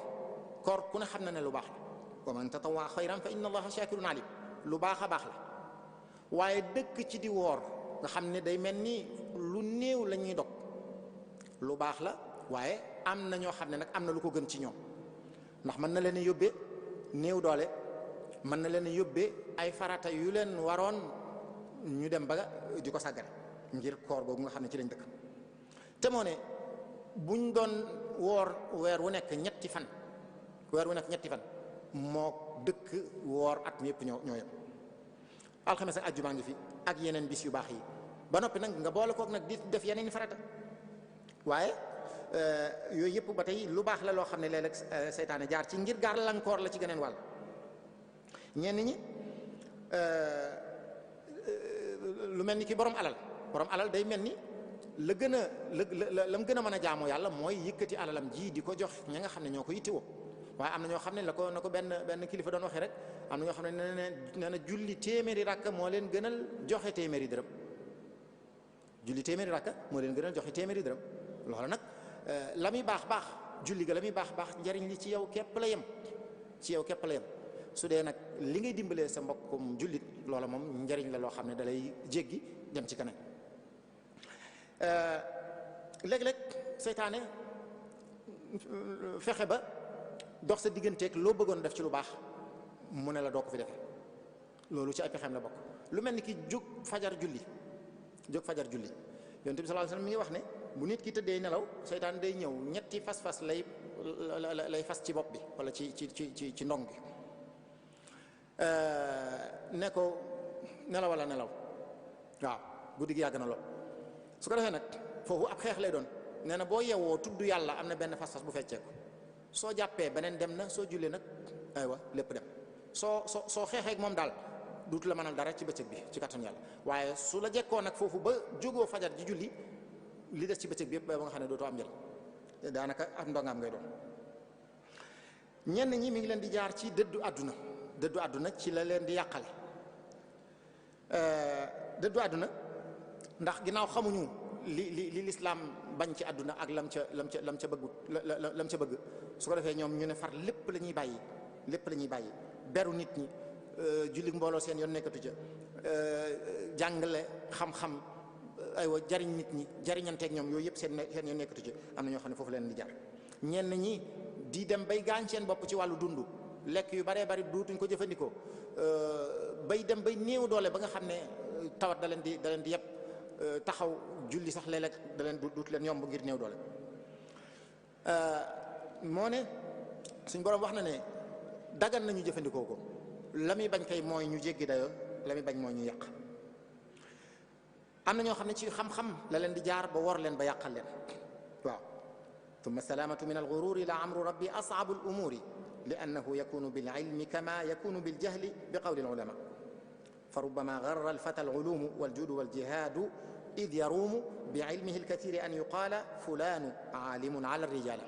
koor ku ne xam na ne lu baax la wa man tatawwa xayran fa inna allaha shakirun alim lu baax a baax la waaye dëkk ci di woor nga xam ne day mel ni lu néew la ñuy dog lu baax la waaye am na ñoo xam ne nag am na lu ko gën ci ñoom ndax mën na leen yóbbee néew doole mën na leen yóbbee ay farata yu leen waroon ñu dem ba di ko sàggane ngir koor googu nga xam ne ci lañ dëkk te moo ne buñ doon woor weer wu nekk ñetti fan moo dëkk woor at mi yëpp ñoo yem alxames ak àjjuma ngi fi ak yeneen bis yu baax yi ba noppi nag nga boole kook nag di def yeneen farata waaye yooyu yëpp ba tey lu baax la loo xam ne léeg-léeg seytaane jaar ci ngir gàllankoor la ci geneen wàll ñenn ñi lu mel ni ki borom alal day mel ni la mu gën a mën a jaamoo yàlla mooy yëkkati alalam ji di ko jox ña nga xam ne ñoo ko yittewoo waaye am na ñoo xam ne na ko benn kilifa doon waxee rek am na ñoo xam ne nee na julli téeméeri rakka moo leen gënal joxe téeméeri dërëm loolu nag la muy baax julli ga la muy baax njariñ li ci yow képp la yem su dee nag li ngay dimbalee sa mbokkum jullit loola moom njariñ la loo xam ne dalay jéggi dem ci kanam léeg-léeg seytaane fexe ba dox sa digganteeg loo bëggoon def ci lu baax mu ne la doo ko fi defee loolu ci ay pexeem la bokk lu mel ni ki jóg fajar julli yonent bi sallallahu alayhi wasallam mi ngi wax ne bu nit ki tëddee nelaw seytaan day ñëw ñetti fas lay fas ci bopp bi wala ci ndong bi ne ko nelaw wala nelaw waaw guddi gi yàgg na lool su ko defee nag foofu ab xeex lay doon nee na boo yewwoo tudd yàlla am na benn fas bu fecceeku soo jàppee beneen dem na soo jullee nag aywa lépp dem soo xeexeek moom daal duutu la mënal dara ci bëccëg bi ci kattan yàlla waaye su la jekkoo nag foofu ba jógoo fajar ji julli li des ci bëccëg bi yëpp ba nga xam ne dootoo am njëriñ daanaka ak ndongaam ngay doon. ñenn ñi mi ngi leen di jaar ci dëddu àdduna ci la leen di yàqale dëddu àdduna ndax ginnaaw xamuñu li lislaam bañ ci àdduna ak lam ca bëgg su ko defee ñoom ñu ne far lépp la ñuy bàyyi beru nit ñi julli mbooloo seen yoon nekkatu ca jàngale xam-xam aywa jariñ nit ñi jariñanteeg ñoom yooyu yëpp seen yoon nekkatu ca. am na ñoo xam ne foofu leen di jaar ñenn ñi di dem bay gaañ seen bopp ci wàllu dund lekk yu baree bari duutuñ ko jëfandikoo bay dem bay néew doole ba nga xam ne tawat da leen di yëpp taxaw julli sax léeg-léeg da leen duut leen yomb ngir néew doole. moo ne suñ borom wax na ne dagan nañu jëfandikoo ko la muy bañ kay mooy ñu jéggi dayoo la muy bañ mooy ñu yàq. am na ñoo xam ne ci xam-xam la leen di jaar ba wor leen ba yàqal leen waaw. ثم السلامة من الغرور لعمر ربي أصعب الأمور لأنه يكون بالعلم كما يكون بالجهل بقول العلماء فربما غر الفتى العلوم والجود والجهاد إذ يروم بعلمه الكثير أن يقال فلان عالم على الرجال.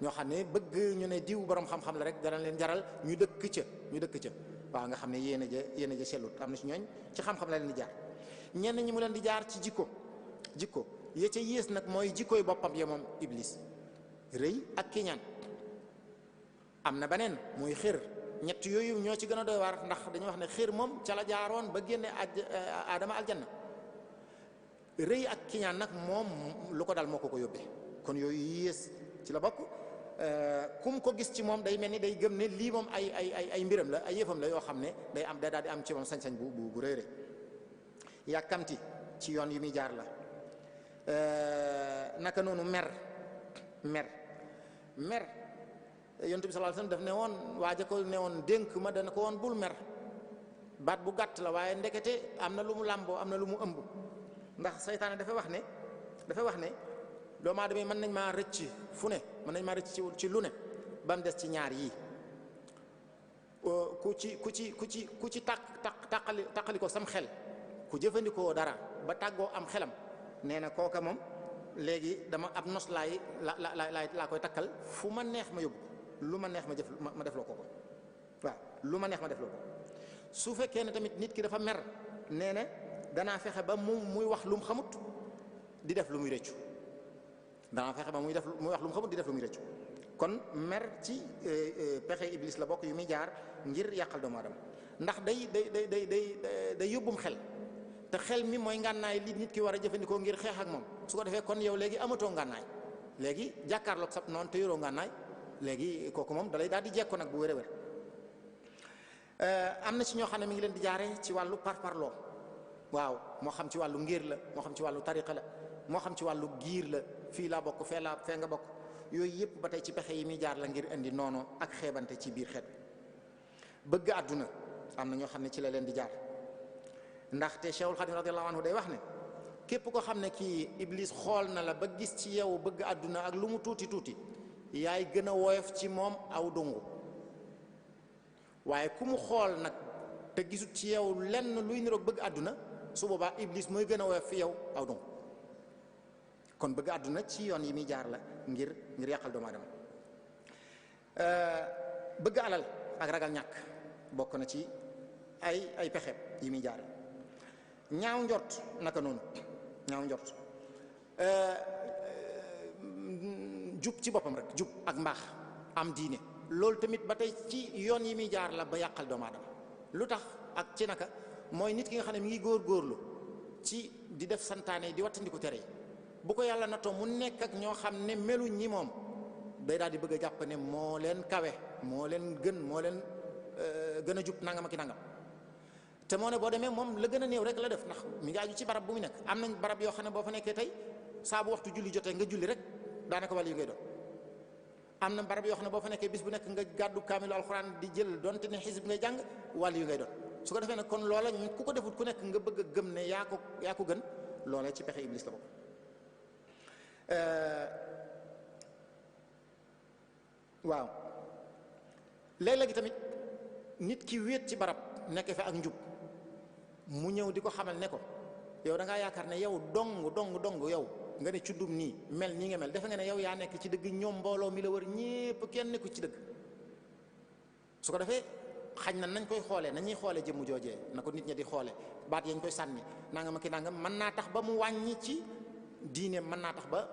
ñoo xam ne bëgg ñu ne diw borom xam-xam la rek dana leen jaral ñu dëkk ca waaw nga xam ne yéen a ja sellut. am na ci ñooñ ci xam-xam la leen di jaar. ñenn ñi mu leen di jaar ci jikko ya ca yées nag mooy jikkooy boppam ya moom Iblis. rëy ak kiñaan. am na beneen muy xër. ñett yooyu ñoo ci gën a doy waar ndax dañuy wax ne xër moom ca la jaaroon ba génne Aadama aljanna. rëy ak kiñaan nag moom lu ko dal moo ko yóbbee kon yooyu yées ci la bokk. kum ko gis ci moom day mel ni day gëm ne lii moom ay mbiram la ay yëfam la yoo xam ne day daal di am ci moom sañ-sañ bu rëy rëy. yàkkamti ci yoon yi muy jaar la. naka noonu mer yonent bi sallallahu alayhi wasallam daf ne woon waaja ko ne woon dénk ma dana ko woon bul mer baat bu gàtt la waaye ndekete am na lu mu làmboo am na lu mu ëmb ndax saytaane dafa wax ne doomu aadama yi mën nañ maa rëcc fu ne mën nañ maa rëcc ci lu ne ba mu des ci ñaar yii ku ci taqali ko sam xel ku jëfandikoo dara ba tàggoo am xelam nee na kooka moom léegi dama ab nos laa koy takkal fu ma neex ma yóbbu lu ma neex ma def loo ko waaw lu ma neex ma def loo ko su fekkee ne tamit nit ki dafa mer nee na danaa fexe ba muy wax lu mu xamut di def lu muy rëccu danaa fexe ba muy wax lu mu xamut di def lu muy rëccu kon mer ci pexe Iblis la bokk yu muy jaar ngir yàqal doomu aadama ndax day yóbbum xel. te xel mi mooy ngànnaay li nit ki war a jëfandikoo ngir xeex ak moom su ko defee kon yow léegi amatoo ngànnaay léegi jàkkaarloog sab noonu te yoroo ngànnaay léegi kooku moom dalay daal di jekko nag bu wér a wér. am na ci ñoo xam ne mi ngi leen di jaare ci wàllu parparloo waaw moo xam ci wàllu ngir la moo xam ci wàllu tariqa la moo xam ci wàllu giir la fii laa bokk fee nga bokk yooyu yëpp ba tey ci pexe yi muy jaar la ngir indi noonu ak xeebante ci biir xeet bëgg àdduna am na ñoo xam ne ci la leen di jaar. ndaxte Cheikhul Khadim radiyallahu anhu day wax ne képp ko xam ne kii Iblis xool na la ba gis ci yow bëgg àdduna ak lu mu tuuti yaay gën a woyof ci moom aw dungu waaye ku mu xool nag te gisut ci yow lenn luy niroog bëgg àdduna su boobaa Iblis mooy gën a woyof fi yow aw dungu kon bëgg àdduna ci yoon yi muy jaar la ngir yàqal doomu aadama. bëgg alal ak ragal ñàkk bokk na ci ay pexe yi muy jaar. ñaaw njort naka noonu ñaaw njort jub ci boppam rek jub ak mbaax am diine loolu tamit ba tey ci yoon yi muy jaar la ba yàqal doomu aadama lu tax ak ci naka mooy nit ki nga xam ne mi ngi góorgóorlu ci di def santaane di wattandiku tere yi bu ko yàlla natoo mu nekk ak ñoo xam ne meluñ ñi moom day daal di bëgg a jàpp ne moo leen kawe moo leen gën moo leen gën a jub nangam ak i nangam te moo ne boo demee moom la gën a néew rek la def ndax mi ngi aju ci barab bu mu nekk am nañ barab yoo xam ne boo fa nekkee tey saa bu waxtu julli jotee nga julli rek daanaka wàll yu ngay doon am na barab yoo xam ne boo fa nekkee bis bu nekk nga gàddu kaamilu alxuraan di jël donte ne xisib ngay jàng wàll yu ngay doon su ko defee nag kon loola ku ko defut ku nekk nga bëgg a gëm ne yaa ko gën loola ci pexe Iblis la bokk. waaw léeg-léegi tamit nit ki wéet ci barab nekk fa ak njub mu ñëw di ko xamal ne ko yow da ngaa yaakaar ne yow dong yow nga ne cuddum nii mel nii nga mel defe nga ne yow yaa nekk ci dëgg, ñoom mbooloo mi la wër ñépp kenn nekku ci dëgg. su ko defee xañ na nañ koy xoolee nañuy xoolee jëmm joojee na ko nit ñi di xoolee baat yañ koy sànni nangam ak nangam mën naa tax ba mu wàññi ci diine, mën naa tax ba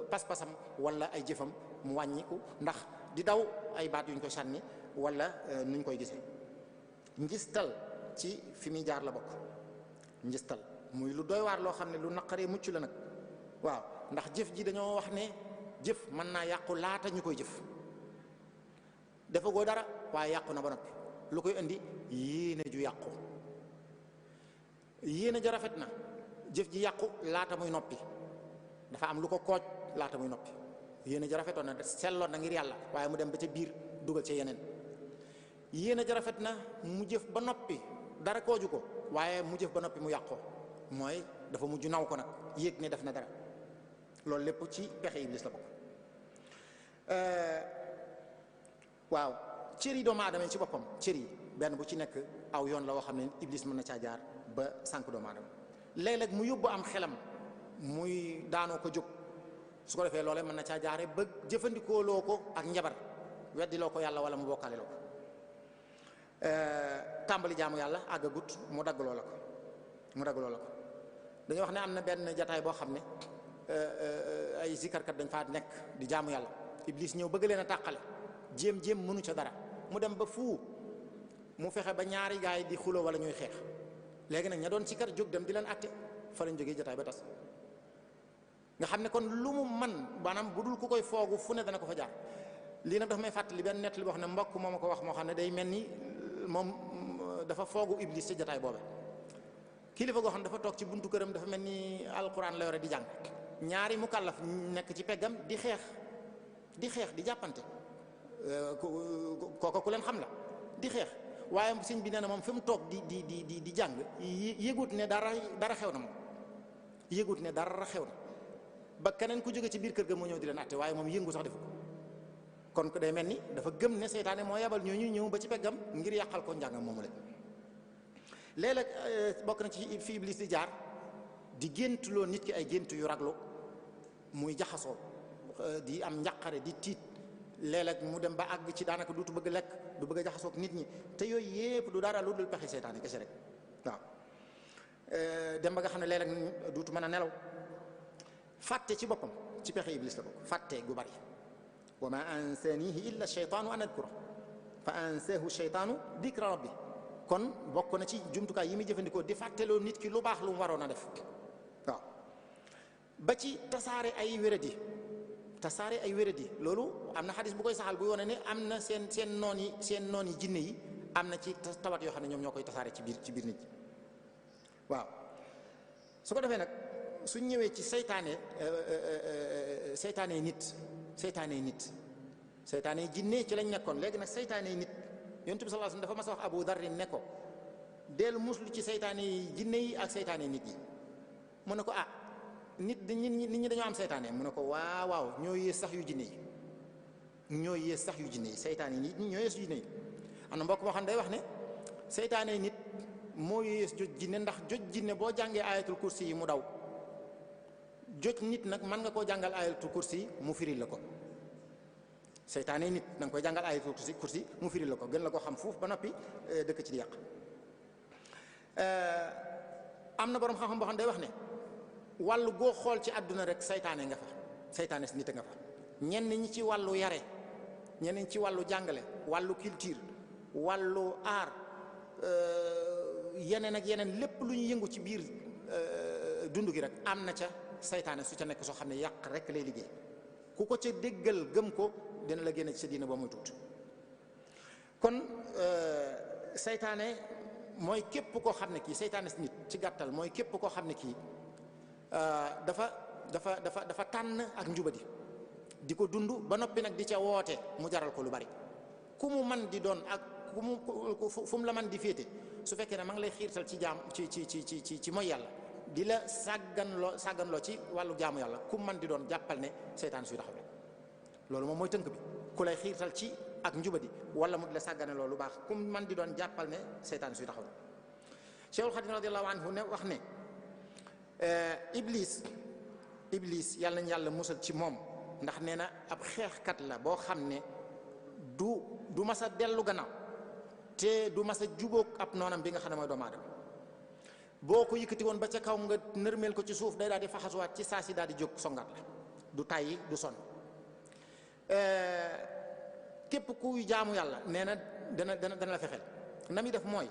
pas-pasam wala ay jëfam mu wàññiku ndax di daw ay baat yuñ koy sànni wala nuñ koy gisee. njistal ci fi muy jaar la bokk. njistal muy lu doy waar loo xam ne lu naqaree mucc la nag. waaw ndax jëf ji dañoo wax ne jëf mën naa yàqu laata ñu koy jëf. defagoo dara waaye yàqu na ba noppi. lu koy indi yéene ju yàqu. yéene ja rafet na jëf ji yàqu laata muy noppi. dafa am lu ko kooj laata muy noppi. yéene ja rafetoon na selloon na ngir yàlla waaye mu dem ba ca biir dugal ca yeneen. yéene ja rafet na mu jëf ba noppi dara kooju ko waaye mu jëf ba noppi mu yàqoo mooy dafa mujj naw ko nag yéeg ne def na dara. loolu lépp ci pexe iblis la bokk. waaw cër yi doomu aadama yi ci boppam cër yi benn bu ci nekk aw yoon la woo xam ne iblis mën na caa jaar ba sànq doomu aadama. léeg-léeg mu yóbbu am xelam muy daanoo ko jóg su ko defee loolee mën na caa jaare ba jëfandikoo loo ko ak njabar weddi loo ko yàlla wala mu bokkaale loo ko. tàmbali jaamu yàlla àggagut mu dagg loo la ko dañoo wax ne am na benn jataay boo xam ne ay zikarkat dañ faa nekk di jaamu yàlla iblis ñëw bëgg leen a tàqale jéem mënu ca dara mu dem ba fu mu fexe ba ñaari gaay yi di xuloo wala ñuy xeex léegi nag ña doon sikar jóg dem di leen atte fa lañ jógee jataay ba tas. nga xam ne kon lu mu man maanaam bu dul ku koy foogu fu ne dana ko fa jaar. lii nag dafa may fàttali benn nett li boo xam ne mbokk moo ma ko wax moo xam ne day mel ni moom dafa foogu iblis ci jataay boobe. kilifa goo xam ne dafa toog ci buntu këram dafa mel ni alquran la yore di jàng ñaari mukallaf nekk ci peggam di xeex di jàppante kooka ku leen xam la di xeex waaye sëñ bi nee na moom fi mu toog di jàng yëgut ne dara xew na moom yëgut ne dara xew na ba keneen ku jóge ci biir kër ga moo ñëw di leen atte waaye moom yëngu sax defu ko. kon day mel ni dafa gëm ne seytaane moo yabal ñooñu ñëw ba ci peggam ngir yàqal ko njàngam moomu la. léeg-léeg bokk na ci fi iblis di jaar di géntuloo nit ki ay gént yu raglu muy jaxasoo di am njàqare di tiit léeg-léeg mu dem ba àgg ci daanaka duutu bëgg lekk du bëgg a jaxasoog nit ñi te yooyu yépp du dara lu dul pexe seytaane kese rek waaw. dem ba nga xam ne léeg-léeg duutu mën a nelaw. fàtte ci boppam ci pexe iblis la bokk fàtte gu bari. wa ma ansanihi illa shaytaanu an adkura fa ansaahu shaytaanu dikra rabbi. kon bokk na ci jumtukaay yi muy jëfandikoo di fàtteloo nit ki lu baax lu mu waroon a def waaw. ba ci tasaare ay wéradi loolu am na xadis bu koy saxal bu wone ne am na seen noon yi jinne yi am na ci tawat yoo xam ne ñoom ñoo koy tasaare ci biir nit ñi waaw. su ko defee nag suñ ñëwee ci seytaane nit jinne ci lañ nekkoon léegi nag seytaane nit yonent bi sallallahu alayhi wasallam dafa mas a wax Abu Darrin ne ko del muslu ci seytaane yi jinne yi ak seytaane nit yi. mu ne ko nit ñi dañoo am seytaane mu ne ko waaw ñoo yées sax yu jinne yi seytaane nit ñi ñoo yées jinne yi. am na mbokk moo xam ne day wax ne seytaane nit moo yées joj jinne ndax joj jinne boo jàngee ayatul kursi yi mu daw joj nit nag mën nga koo jàngal ayatul kursi yi mu firil la ko. seytaane nit da nga koy jàngal ayatul kursi mu firil la ko gën la ko xam fuuf ba noppi dëkk ci di yàq. am na borom xam-xam boo xam ne day wax ne wàllu goo xool ci àdduna rek seytaane nga fa seytaane si nit nga fa. ñenn ñi ci wàllu yare ñenn ñi ci wàllu jàngale wàllu culture wàllu art yeneen ak yeneen lépp lu ñu yëngu ci biir dund gi rek am na ca seytaane su ca nekk soo xam ne yàq rek lay liggéey. ku ko ca déggal gëm ko dina la génne ci sa diina ba muy tuut. kon seytaane mooy képp koo xam ne kii seytaane si nit ci gàttal mooy képp koo xam ne kii dafa tànn ak njubadi di ko dund ba noppi nag di ca woote mu jaral ko lu bari. ku mu man di doon ak fu mu la man di féete su fekkee ne ma ngi lay xiirtal ci jaam ci mooy yàlla di la sàgganloo ci wàllu jaamu yàlla ku man di doon jàppal ne seytaan suy taxaw loolu moom mooy tënk bi. ku lay xiirtal ci ak njubadi wala mu di la sàggane loolu lu baax ku man di doon jàppal ne seytaan suy taxaw. Cheikhul Khadim radiyallahu anhu ne wax ne iblis yàlla nañ yàlla musal ci moom ndax nee na ab xeexkat la boo xam ne du mas a dellu gannaaw te du mas a jubóog ab noonam bi nga xam ne mooy doomu aadama boo ko yëkkati woon ba ca kaw nga nërmeel ko ci suuf day daal di faxasuwaat ci saa si daal di jóg songaat la du tàyyi du sonn képp kuy jaamu yàlla nee na dana la fexeel na muy def mooy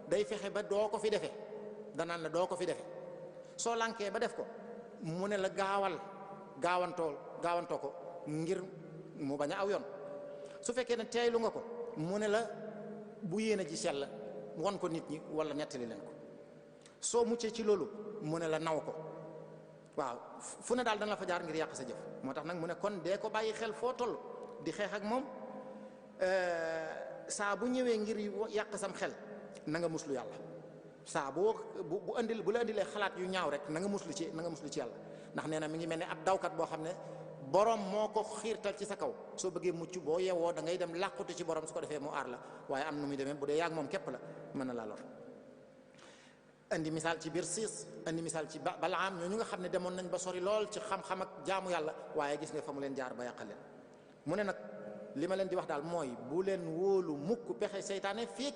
day fexe ba doo ko fi defee danaan la doo ko fi defee soo lànkee ba def ko mu ne la gaawantoo ko ngir mu bañ a aw yoon su fekkee ne teeylu nga ko mu ne la bu yéene ji sell won ko nit ñi wala nettali leen ko soo muccee ci loolu mu ne la naw ko waaw fu ne daal dana la fa jaar ngir yàq sa jëf moo tax nag mu ne kon dee ko bàyyi xel foo toll di xeex ak moom saa bu ñëwee ngir yàq sam xel na nga muslu yàlla saa bu la indilee xalaat yu ñaaw rek na nga muslu ci yàlla ndax nee na mi ngi mel ne ab dawkat boo xam ne borom moo ko xiirtal ci sa kaw soo bëggee mucc boo yewoo da ngay dem làqutu ci borom su ko defee mu aar la waaye am nu muy demee bu dee yaag moom képp la mën na laa lor. indi misaal ci biir siis indi misaal ci Balaam ñooñu nga xam ne demoon nañ ba sori lool ci xam-xam ak jaamu yàlla waaye gis nga fa mu leen jaar ba yàqal leen mu ne nag li ma leen di wax daal mooy bu leen wóolu mukk pexe seytaane feek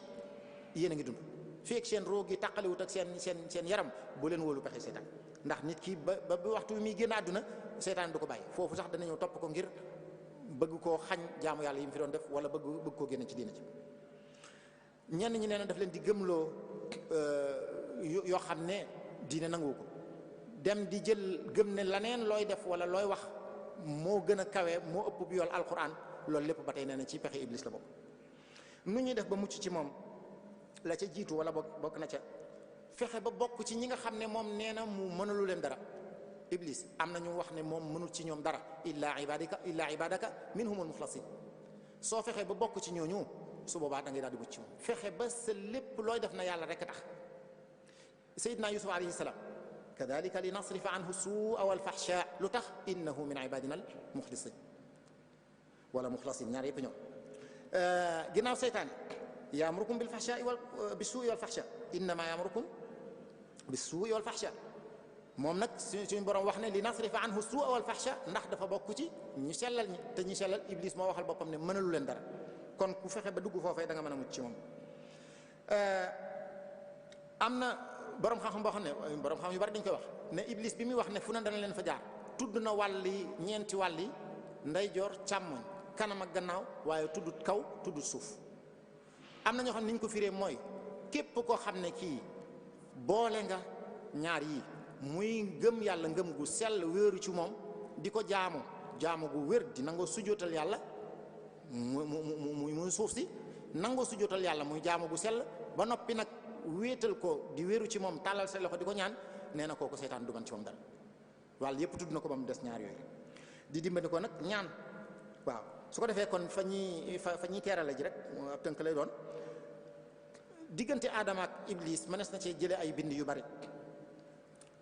yéen a ngi dund feek seen roo gi tàqaliwut ak seen yaram bu leen wóolu pexe seytaane ndax nit ki ba waxtu bi muy génn àdduna seytaane du ko bàyyi foofu sax dana ñëw topp ko ngir bëgg koo xañ jaamu yàlla yi mu fi doon def wala bëgg koo génne ci diina ci ñenn ñi nee na daf leen di gëmloo yoo xam ne diine nangu ko dem di jël gëm ne laneen looy def wala looy wax moo gën a kawe moo ëpp bi yool alquran loolu lépp ba tey nee na ci pexe iblis la bokk. nu ñuy def ba mucc ci moom la ca jiitu wala bokk na ca fexe ba bokk ci ñi nga xam ne moom nee na mu mënalu leen dara. iblis am na ñu wax ne moom mënul ci ñoom dara illa ibadaka minhumul muxlasin soo fexe ba bokk ci ñooñu su boobaa da ngay daal di mucc ci moom fexe ba sa lépp looy def na yàlla rek a tax. Seydina Yusuf alayhi salaam kadalika li nasrifa anhu suua wal fahsha lu tax innahu min ibadina al muxlisin wala muxlasin ñaar yëpp ñoom ginnaaw seytaane yaamurukum bil fahsha bi suui wal fahsha innama yaamurukum bi suui wal fahsha moom nag suñu borom wax ne li nasrifa anhu suua wal fahsha ndax dafa bokk ci ñu sellal ñi te ñu sellal iblis moo waxal boppam ne mënalu leen dara kon ku fexe ba dugg foofee da nga mën a mucc ci moom. am na borom xam-xam boo xam ne borom xam yu bari dañ koy wax ne iblis bi muy wax ne fu ne dana leen fa jaar tudd na ñeenti wàll yi ndeyjoor càmmoñ kanam ak gannaaw waaye tuddut kaw tuddut suuf. am na ñoo xam ne ni ñu ko firee mooy képp koo xam ne kii boole nga ñaar yii muy gëm yàlla ngëm gu sell wéeru ci moom di ko jaamu gu wér di nangoo sujootal yàlla muy suuf si nangoo sujootal yàlla muy jaamu gu sell ba noppi nag wéetal ko di wéeru ci moom tàllal sa loxo di ko ñaan nee na kooku seytaan du man ci moom dara wàll yépp tudd na ko ba mu des ñaar yooyu di dimbali ko nag ñaan waaw su ko defee kon fa ñuy teerale ji rek ab tënk lay doon diggante Aadama ak Iblis mënees na cee jëlee ay bind yu bari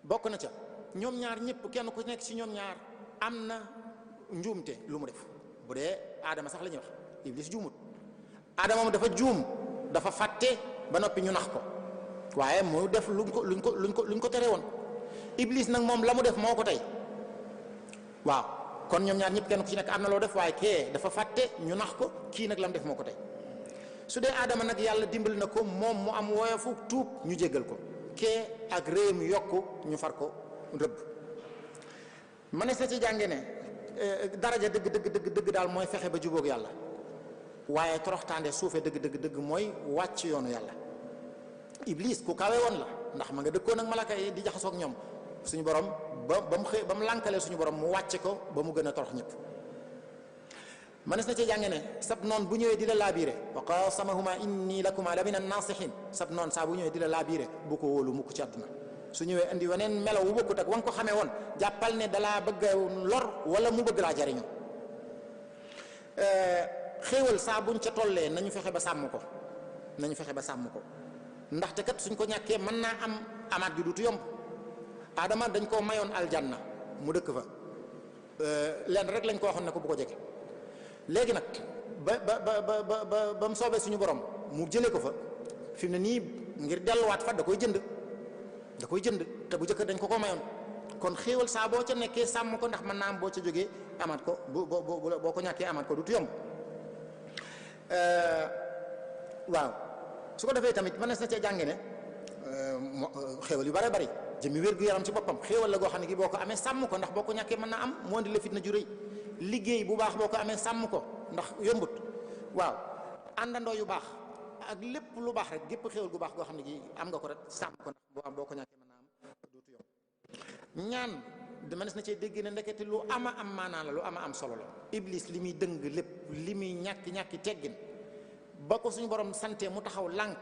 bokk na ca ñoom ñaar ñëpp kenn ku nekk ci ñoom ñaar am na njuumte lu mu def bu dee Aadama sax la ñuy wax Iblis juumut Aadama moom dafa juum dafa fàtte ba noppi ñu nax ko waaye mu def luñ ko tere woon Iblis nag moom la mu def moo ko tey waaw kon ñoom ñaar ñëpp kenn ku ci nekk am na loo def waaye kee dafa fàtte ñu nax ko kii nag la mu def moo ko tey su dee Aadama nag yàlla dimbali na ko moom mu am woyofu tuub ñu jéggal ko kee ak réew mi yokku ñu far ko rëbb mënees na ci jànge ne daraja dëgg daal mooy fexe ba jubóog yàlla waaye toroxtaande suufe dëgg mooy wàcc yoonu yàlla. Iblis ku kawe woon la ndax ma nga dëkkoon ak malaka yi di jaxasoog ñoom suñu borom ba mu lànkalee suñu borom mu wàcce ko ba mu gën a torox ñëpp. mënees na ci jànge ne sab noon bu ñëwee di la laabiire wa qasamahuma inni lakuma la min an-nasihin sab noon saa bu ñëwee di la laabiire bu ko wóolu mukk ci àdduna su ñëwee indi weneen melaw wu bokkut ak wa nga ko xamee woon jàppal ne dalaa bëgg a lor wala mu bëgg laa jariñu. xéewal saa buñ ca tollee nañu fexe ba sàmm ko ndaxte kat suñ ko ñàkkee mën naa am amaat ju duutu yomb. Adama dañ koo mayoon aljanna mu dëkk fa leen rek lañ ko waxoon ne ko bu ko jege léegi nag ba mu soobee suñu borom mu jëlee ko fa fi mu ne nii ngir delluwaat fa da koy jënd te bu jëkk dañ ko mayoon kon xéewal saa boo ca nekkee sàmm ko ndax mën naa am boo ca jógee amaat ko boo ko ñàkkee amaat ko du yomb waaw su ko defee tamit mënees na cee jànge ne xéewal yu bare bari jëmi wér gu yaram ci boppam xéewal la goo xam ne gi boo ko amee sàmm ko ndax boo ko ñàkkee mën naa am moo di la fitna ju rëy liggéey bu baax boo ko amee sàmm ko ndax yombut waaw àndandoo yu baax ak lépp lu baax rek gépp xéewal gu baax goo xam ne gi am nga ko rek sàmm ko ndax boo ko ñàkkee mën naa am dootu yomb ñaan dama nes na cee dégg ne ndekete lu ama am maanaa la lu ama am solo la iblis li muy dëng lépp li muy ñàkki teggin ba ko suñu borom sante mu taxaw lànk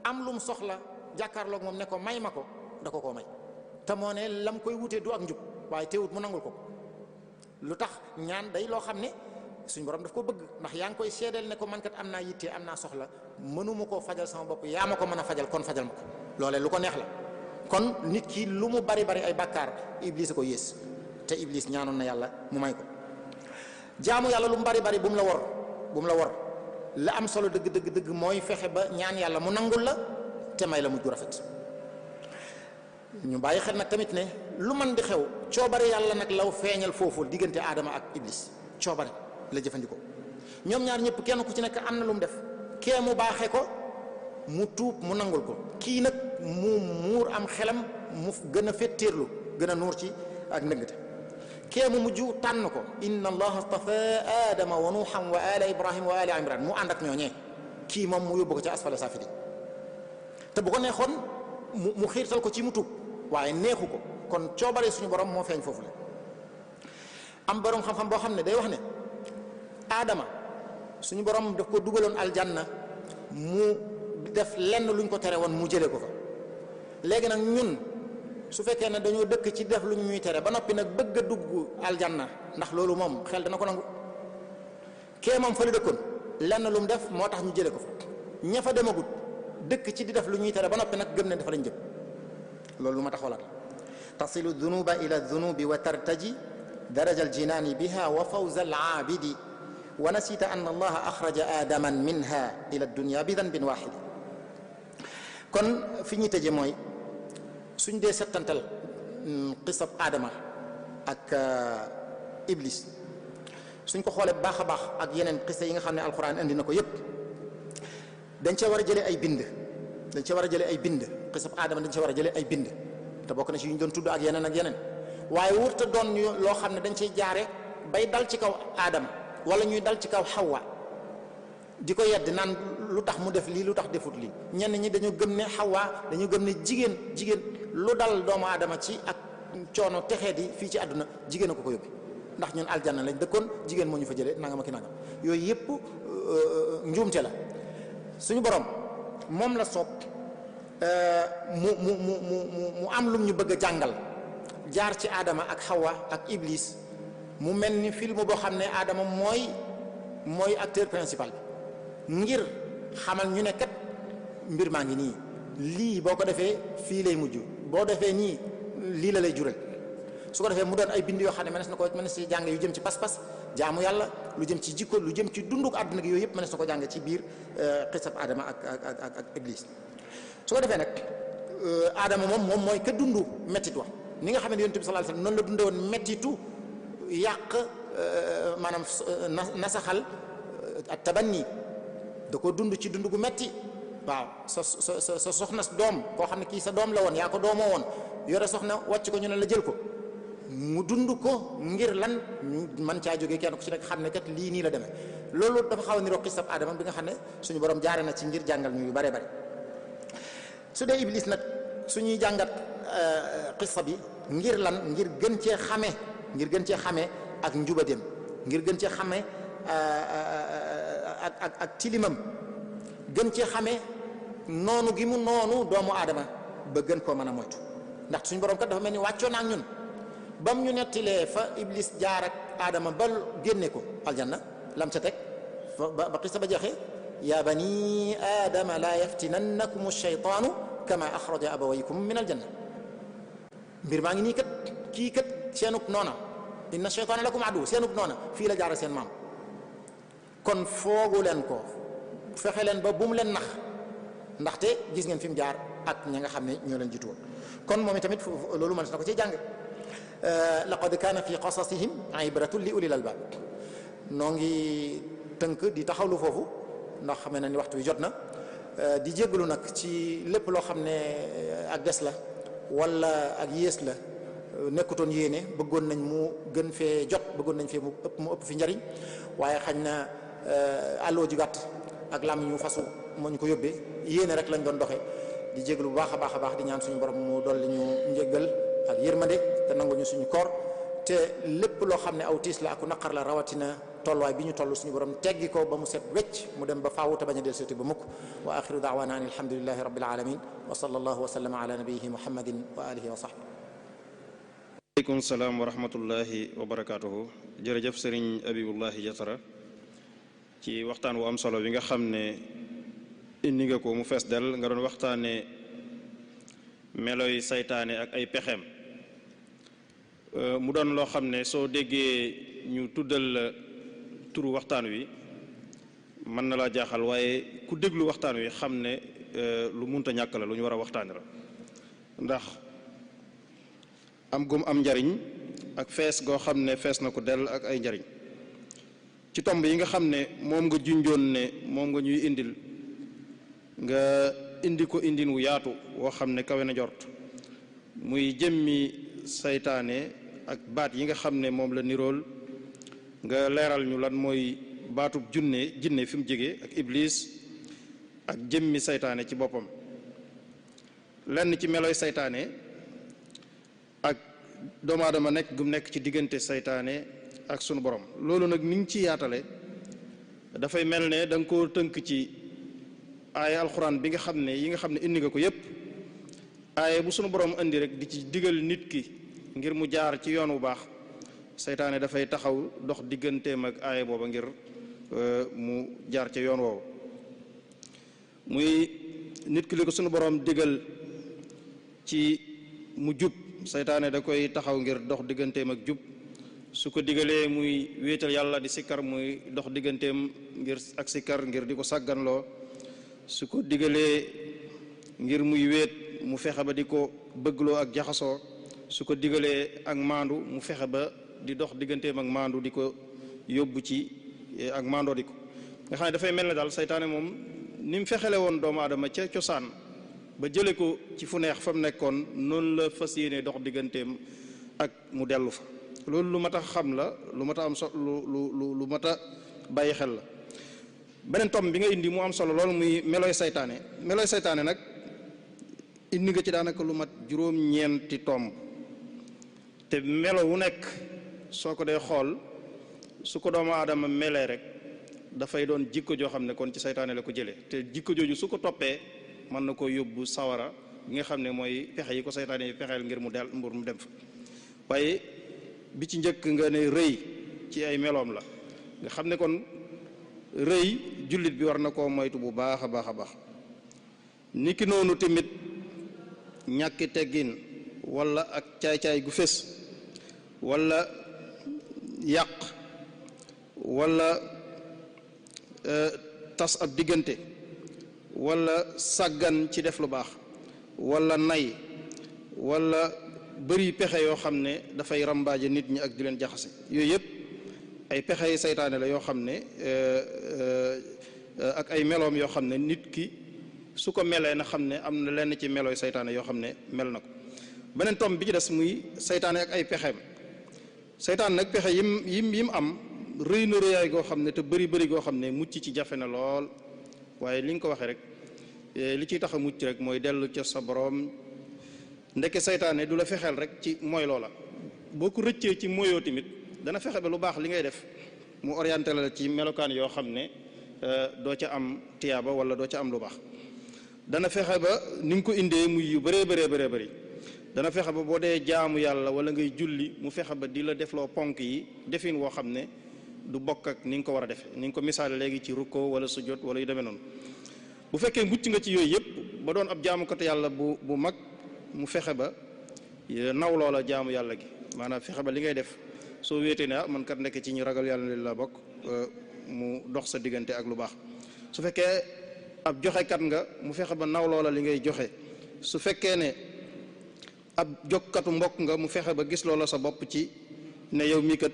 am lu mu soxla jàkkaarloog moom ne ko may ma ko da ko koo may te moo ne lam koy wutee du ak njub waaye teewut mu nangul ko lu tax ñaan day loo xam ne suñu borom daf ko bëgg ndax yaa ngi koy seedeel ne ko man kat am naa yitte am naa soxla mënuma koo fajal sama bopp yaa ma ko mën a fajal kon fajal ma ko loolee lu ko neex la kon nit ki lu mu bari bari ay bàkkaar iblis a ko yées te iblis ñaanoon na yàlla mu may ko jaamu yàlla lu mu bari bari bu mu la wor la am solo dëgg mooy fexe ba ñaan yàlla mu nangul la te may la mujj gu rafet ñu bàyyi xel nag tamit ne lu man di xew coobare yàlla nag law feeñal foofu diggante aadama ak iblis coobare la jëfandikoo ñoom ñaar ñëpp kenn ku ci nekk am na lu mu def kee mu baaxee ko mu tuub mu nangul ko kii nag mu muur am xelam mu gën a fettéerlu gën a nuur ci ak ndëngte kee mu mujj tànn ko inna allaha astafa aadama wa nuuhan wa ala ibrahim wa ala imran mu ànd ak ñooñee kii moom mu yóbbu ko ca asfala safili te bu ko neexoon mu xiirtal ko ci mu tuub waaye neexu ko kon coobare suñu borom moo feeñ foofu la am borom xam-xam boo xam ne day wax ne aadama suñu borom daf ko dugaloon aljanna mu def lenn luñ ko tere woon mu jëlee ko fa léegi nag ñun su fekkee ne dañoo dëkk ci def lu ñuy tere ba noppi nag bëgg a dugg aljanna ndax loolu moom xel dana ko nangu kee moom fa la dëkkoon lenn lu mu def moo tax ñu jëlee ko fa ña fa demagut dëkk ci di def lu ñuy tere ba noppi nag gëm ne dafa lañ jëm loolu lu ma taxawlaat tasilu dunuba ila dunubi wa tartaji daraja aljinaani biha wa fawza alaabidi wa nasita an allaha axraja aadaman minha ila dunya bi danbin waaxidi kon fi ñuy tëje mooy suñ dee settantal xisab aadama ak iblis suñ ko xoolee baax a baax ak yeneen xisa yi nga xam ne alquran indi na ko yépp dañ cee war a jëlee ay bind xisab aadama dañ cee war a jëlee ay bind te bokk na ci yu ñu doon tudd ak yeneen waaye wurta doon loo xam ne dañ cey jaare bay dal ci kaw aadama wala ñuy dal ci kaw xawwa di ko yedd naan lu tax mu def lii lu tax defut lii ñenn ñi dañu gëm ne xawwa dañu gëm ne jigéen lu dal doomu aadama ci ak coono texee di fii ci àdduna jigéen a ko yóbbi ndax ñun aljanna lañ dëkkoon jigéen moo ñu fa jëlee nangam ak nangam yooyu yëpp njuumte la suñu borom moom la soob mu am lum ñu bëgg a jàngal jaar ci aadama ak xawwa ak iblis mu mel ni film boo xam ne aadama mooy acteur principal bi ngir xamal ñu ne kat mbir maa ngi nii lii boo ko defee fii lay mujj boo defee nii lii la lay jural su ko defee mu doon ay bind yoo xam ne mënees na si jàng yu jëm ci pas-pas jaamu yàlla lu jëm ci jikko lu jëm ci dunduk àdduna gi yooyu yëpp mënees na ko jàng ci biir xisab aadama ak iblis su ko defee nag aadama moom mooy ka dundu mettit wax ni nga xam ne yonent bi sallallahu alayhi wasallam noonu la dundee woon mettitu yàq maanaam nasaxal ak tabanni da ko dund ci dund gu metti waaw sa soxna doom koo xam ne kii sa doom la woon yaa ko doomoo woon yore soxna wàcc ko ñu ne la jël ko mu dund ko ngir lan ñu mën caa jógee kenn ku ci nekk xam ne kat lii nii la demee loolu dafa xaw a niroo xisab aadama bi nga xam ne suñu borom jaare na ci ngir jàngal ñu yu bare bare su dee iblis nag suñuy jàngat xisa bi ngir lan ngir gën cee xame ak njubadeem ngir gën cee xame ak tilimam gën cee xame noonu gi mu noonu doomu aadama ba gën koo mën a moytu ndax suñu borom kat dafa mel ni wàccoo na ak ñun bam ñu nettilee fa iblis jaar ak aadama ba génne ko aljanna lam ca teg ba xisa ba jeexee ya bani aadama laa yaftinannakum ash-shaytaanu kama axraja abawaykum min aljanna mbir maa ngi nii kat kii kat seenub noona inna shaytaana lakum adu seenub noona fii la jaara seen maam kon foogu leen ko fexe leen ba bu mu leen nax ndaxte gis ngeen fi mu jaar ak ña nga xam ne ñoo leen jiitu woon kon moom itamit loolu mën na ko ci jàng laqad kaana fi qasasihim ibratun li ulil albab. noo ngi tënk di taxawlu foofu ndax xam na ni waxtu wi jot na, di jéggalu nag ci lépp loo xam ne ak des la wala ak yées la, nekkutoon yéene, bëggoon nañ mu gën fee jot, bëggoon nañ fee mu ëpp fi njariñ, waaye xañ na àlloo ji gàtt ak lam ñu fasu moo ñu ko yóbbee, yéene rek lañ doon doxee. di jéggalu bu baax a baax a baax di ñaan suñu borom mu dolli ñu njéggal ak yërmande te nangu ñu suñu koor, te lépp loo xam ne aw tiis la ak naqar la, rawatina tolluwaay bi ñu toll, suñu borom teggi ko ba mu set wecc, mu dem ba faawu te bañ a del seeti ba mukk. wa axiru daawana an alhamdulillahi rabbil alamin wa sallallahu wa sallama ala nabiyihi muhammadin wa alihi wa sahbihi. aleykum salaam wa rahmatullahi wa barakaatuhu. jërëjëf sëriñ Abibullahi Jatara ci waxtaan wu am solo bi nga xam ne indi nga ko mu fees del, nga doon waxtaane meloy saytaane ak ay pexeem, mu doon loo xam ne soo déggee ñu tuddal turu waxtaan wi mën na laa jaaxal, waaye ku déglu waxtaan wi xam ne lu munta ñàkk la, lu ñu war a waxtaane la, ndax am gum am njariñ ak fees goo xam ne fees na ko dell ak ay njariñ. ci tomb yi nga xam ne moom nga junjoon ne moom nga ñuy indil, nga indi ko indin wu yaatu woo xam ne kawe na jort, muy jëmmi saytaane ak baat yi nga xam ne moom la nirool, nga leeral ñu lan mooy baatub jinne fi mu jógee ak iblis ak jëmmi saytaane ci boppam, lenn ci meloy saytaane ak doomu aadama nekk gum nekk ci diggante saytaane ak sunu borom. loolu nag ni ngi ci yaatale dafay mel ne da nga koo tënk ci aaya alxuraan bi nga xam ne yi nga xam ne indi nga ko yépp, aaya bu sunu borom indi rek di ci digal nit ki ngir mu jaar ci yoon wu baax, saytaane dafay taxaw dox digganteem ak aaya booba ngir mu jaar ca yoon woowu. muy nit ki li ko sunu borom digal ci mu jub, saytaane da koy taxaw ngir dox digganteem ak jub. su ko digalee muy wéetal yàlla di sikkar, muy dox digganteem ngir ak sikkar ngir di ko sàgganloo. su ko digalee ngir muy wéet mu fexe ba di ko bëggloo ak jaxasoo. su ko digalee ak maandu mu fexe ba di dox digganteem ak maandu di ko yóbbu ci ak maandoo di ko, nga xam ne dafay mel ne daal saytaane moom ni mu fexele woon doomu aadama ca cosaan ba jële ko ci fu neex fa mu nekkoon, noonu la fas yéene dox digganteem ak mu dellu fa. loolu lu mat a xam la, lu mat a am lu mat a bàyyi xel la. beneen tom bi nga indi mu am solo loolu muy meloy saytaane. meloy saytaane nag indi nga ci daanaka lu mat juróom-ñeenti tomb, te melo wu nekk soo ko dee xool su ko doomu aadama melee rek dafay doon jikko joo xam ne kon ci saytaane la ko jëlee, te jikko jooju su ko toppee mën na koo yóbbu sawara bi nga xam ne mooy pexe yi ko saytaane yi pexeel ngir mu dem fa. waaye bi ci njëkk nga ne rëy ci ay meloom la, nga xam ne kon rëy jullit bi war na koo moytu bu baax a baax a baax. niki noonu tamit ñàkki teggin wala ak caay-caay gu fés wala yàq wala tas ab diggante wala sàggan ci def lu baax wala nay wala bëri pexe yoo xam ne dafay rambaaje nit ñi ak di leen jaxase. yooyu yëpp ay pexe yi saytaane la yoo xam ne ak ay meloom yoo xam ne nit ki su ko melee na xam ne am na lenn ci melooy saytaane yoo xam ne mel na ko. beneen tom bi ci des muy saytaane ak ay pexeem. saytaan nag pexe yim am rëy na rëyaay goo xam ne te bëri goo xam ne mucc ci jafe na lool, waaye li nga ko waxee rek li ciy tax a mucc rek mooy dellu ca sa boroom. ndeke saytaane du la fexeel rek ci mooy loola, boo ko rëccee ci mooyoo tamit dana fexe ba lu baax li ngay def mu orienté la ci melokaan yoo xam ne doo ca am tiyaaba wala doo ca am lu baax. dana fexe ba ni nga ko indee muy yu bëree bëri dana fexe ba boo dee jaamu yàlla wala ngay julli mu fexe ba di la defloo ponk yi defin woo xam ne du bokk ak ni nga ko war a defe ni nga ko misaale léegi ci rukkoo wala sujjóot wala yu demee noonu. bu fekkee mucc nga ci yooyu yëpp ba doon ab jaamukatu yàlla bu mag, mu fexe ba naw loola jaamu yàlla gi, maanaam fexe ba li ngay def soo wéetee ne man kat nekk ci ñu ragal yàlla li la bokk, mu dox sa diggante ak lu baax. su fekkee ab joxekat nga mu fexe ba naw loola li ngay joxe. su fekkee ne ab jokkatu mbokk nga mu fexe ba gis loola sa bopp ci ne yow mii kat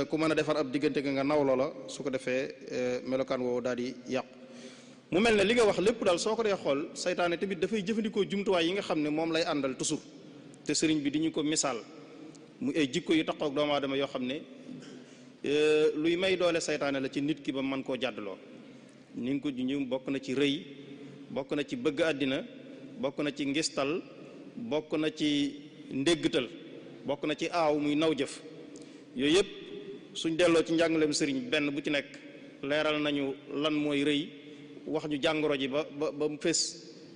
ku mën a defar ab diggante nga naw loola su ko defee melokaan woowu daal di yàqu. mu mel ne li nga wax lépp daal soo ko dee xool saytaane tamit dafay jëfandikoo jumtuwaay yi nga xam ne moom lay àndal toujours te sëriñ bi di ñu ko misaal mu ay jikko yu taxaw ak doomu aadama yoo xam ne luy may doole saytaane la ci nit ki ba mën koo jàddaloo. ni nga ko junj bokk na ci rëy, bokk na ci bëgg àddina, bokk na ci ngistal, bokk na ci ndéggtal, bokk na ci aaw muy naw jëf. yooyu yëpp suñ delloo ci njàngaleem sëriñ benn bu ci nekk leeral nañu lan mooy rëy, wax ñu jàngoro ji ba mu fés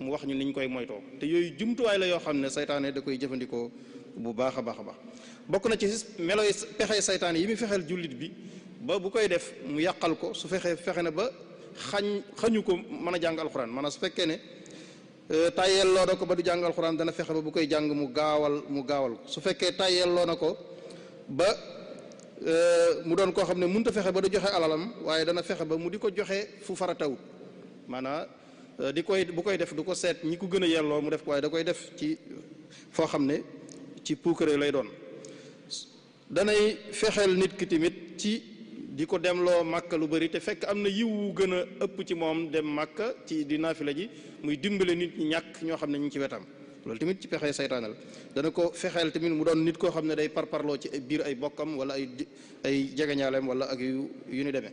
mu wax ñu niñ koy moytoo. te yooyu jumtuwaay la yoo xam ne saytaane da koy jëfandikoo bu baax a baax a baax. bokk na ci melo yi pexe saytaane yi muy fexeel jullit bi ba bu koy def mu yàqal ko su fexe na ba xañu ko mën a jàng alxuraan. maanaam su fekkee ne tàyyelloo na ko ba du jàng alxuraan dana fexe ba bu koy jàng mu gaawal ko. su fekkee tàyyelloo na ko ba mu doon koo xam ne mënut a fexe ba du joxe alalam waaye dana fexe ba mu di ko joxe fu faratawut. maanaam bu koy def du ko seet ñi ko gën a yelloo mu def ko waaye da koy def ci foo xam ne ci puukare lay doon. danay fexeel nit ki tamit ci di ko demloo màkka lu bari te fekk am na yiw wu gën a ëpp ci moom dem màkka ci di naafila ji muy dimbale nit ñi ñàkk ñoo xam ne ñu ngi ci wetam. loolu tamit ci pexe saytaane la. dana ko fexeel tamit mu doon nit koo xam ne day parparloo ci biir ay bokkam wala ay jegeñaaleem wala ak yu ni demee.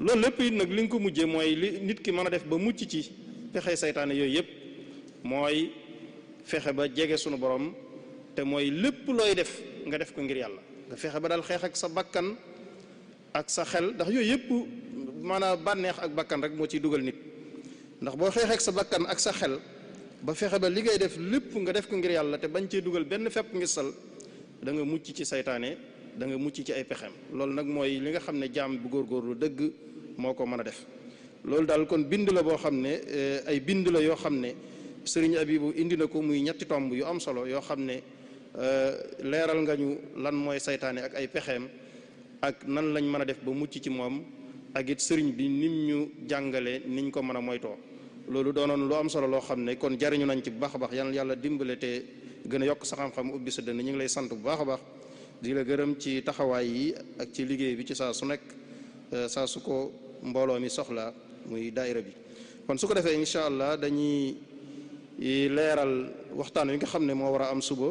loolu lépp it nag li nga ko mujjee mooy li nit ki mën a def ba mucc ci pexe saytaane yooyu yëpp mooy fexe ba jege sunu borom te mooy lépp looy def nga def ko ngir yàlla. nga fexe ba daal xeex ak sa bakkan ak sa xel ndax yooyu yëpp maanaam bànneex ak bakkan rek moo ciy dugal nit. ndax boo xeexee ak sa bakkan ak sa xel ba fexe ba li ngay def lépp nga def ko ngir yàlla te bañ cee dugal benn fepp ngistal da nga mucc ci saytaane da nga mucc ci ay pexeem. loolu nag mooy li nga xam ne jaam bu góorgóorlu dëgg moo ko mën a def. loolu daal kon bind la boo xam ne ay bind la yoo xam ne sëriñ Abibu indi na ko muy ñetti tomb yu am solo yoo xam ne leeral nga ñu lan mooy saytaane ak ay pexeem ak nan lañ mën a def ba mucc ci moom ak it sëriñ bi nim ñu jàngale niñ ko mën a moytoo. loolu doonoon lu am solo loo xam ne kon jariñu nañ ci bu baax a baax yàlla dimbale te gën a yokk sa xam-xam ubbi sa dënn ñu ngi lay sant bu baax a baax di la gërëm ci taxawaay yi ak ci liggéey bi ci saa su nekk saa su ko mbooloo mi soxla muy daayira bi. kon su ko defee incha allah dañuy leeral waxtaan wi nga xam ne moo war a am suba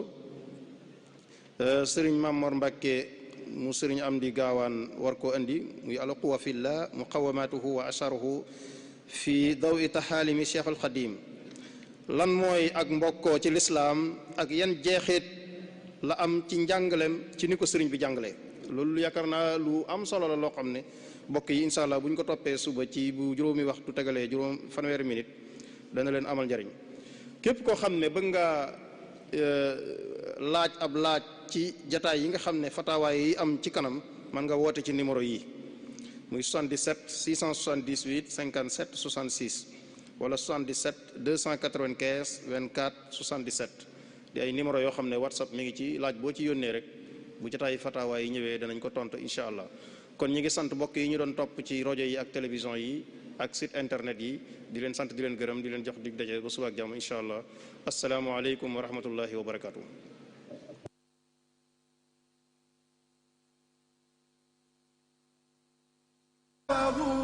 sëriñ Mamor Mbàkke mu sëriñ Amdi Gaawaan war koo indi muy alquwa fillah muqawamatuhu wa asharuhu fi dawi taxaalimi Cheikh al Xadim. lan mooy ak mbokkoo ci lislaam ak yan jeexit la am ci njàngalem ci ni ko sëriñ bi jàngalee. loolu yaakaar naa lu am solo la loo xam ne mbokk yi incha allah bu ñu ko toppee suba ci bu juróomi waxtu tegalee fanweeri minute dana leen amal njariñ. képp koo xam ne bëgg nga laaj ab laaj ci jataay yi nga xam ne fataawaay yi am ci kanam man nga woote ci numéro yi muy 77 678 57 66 wala 77 295 24 77 di ay numéro yoo xam ne whatsapp mi ngi ci laaj boo ci yónnee rek bu jataay fataawaay yi ñëwee danañ ko tontu incha allah. kon ñi ngi sant mbokk yi ñu doon topp ci rajo yi ak télévision yi ak site internet yi di leen sant di leen gërëm di leen jox dig daje ba suba ak jàmm incha allah. asalaamualeykum wa rahmatullahi wa barakatuh. Babu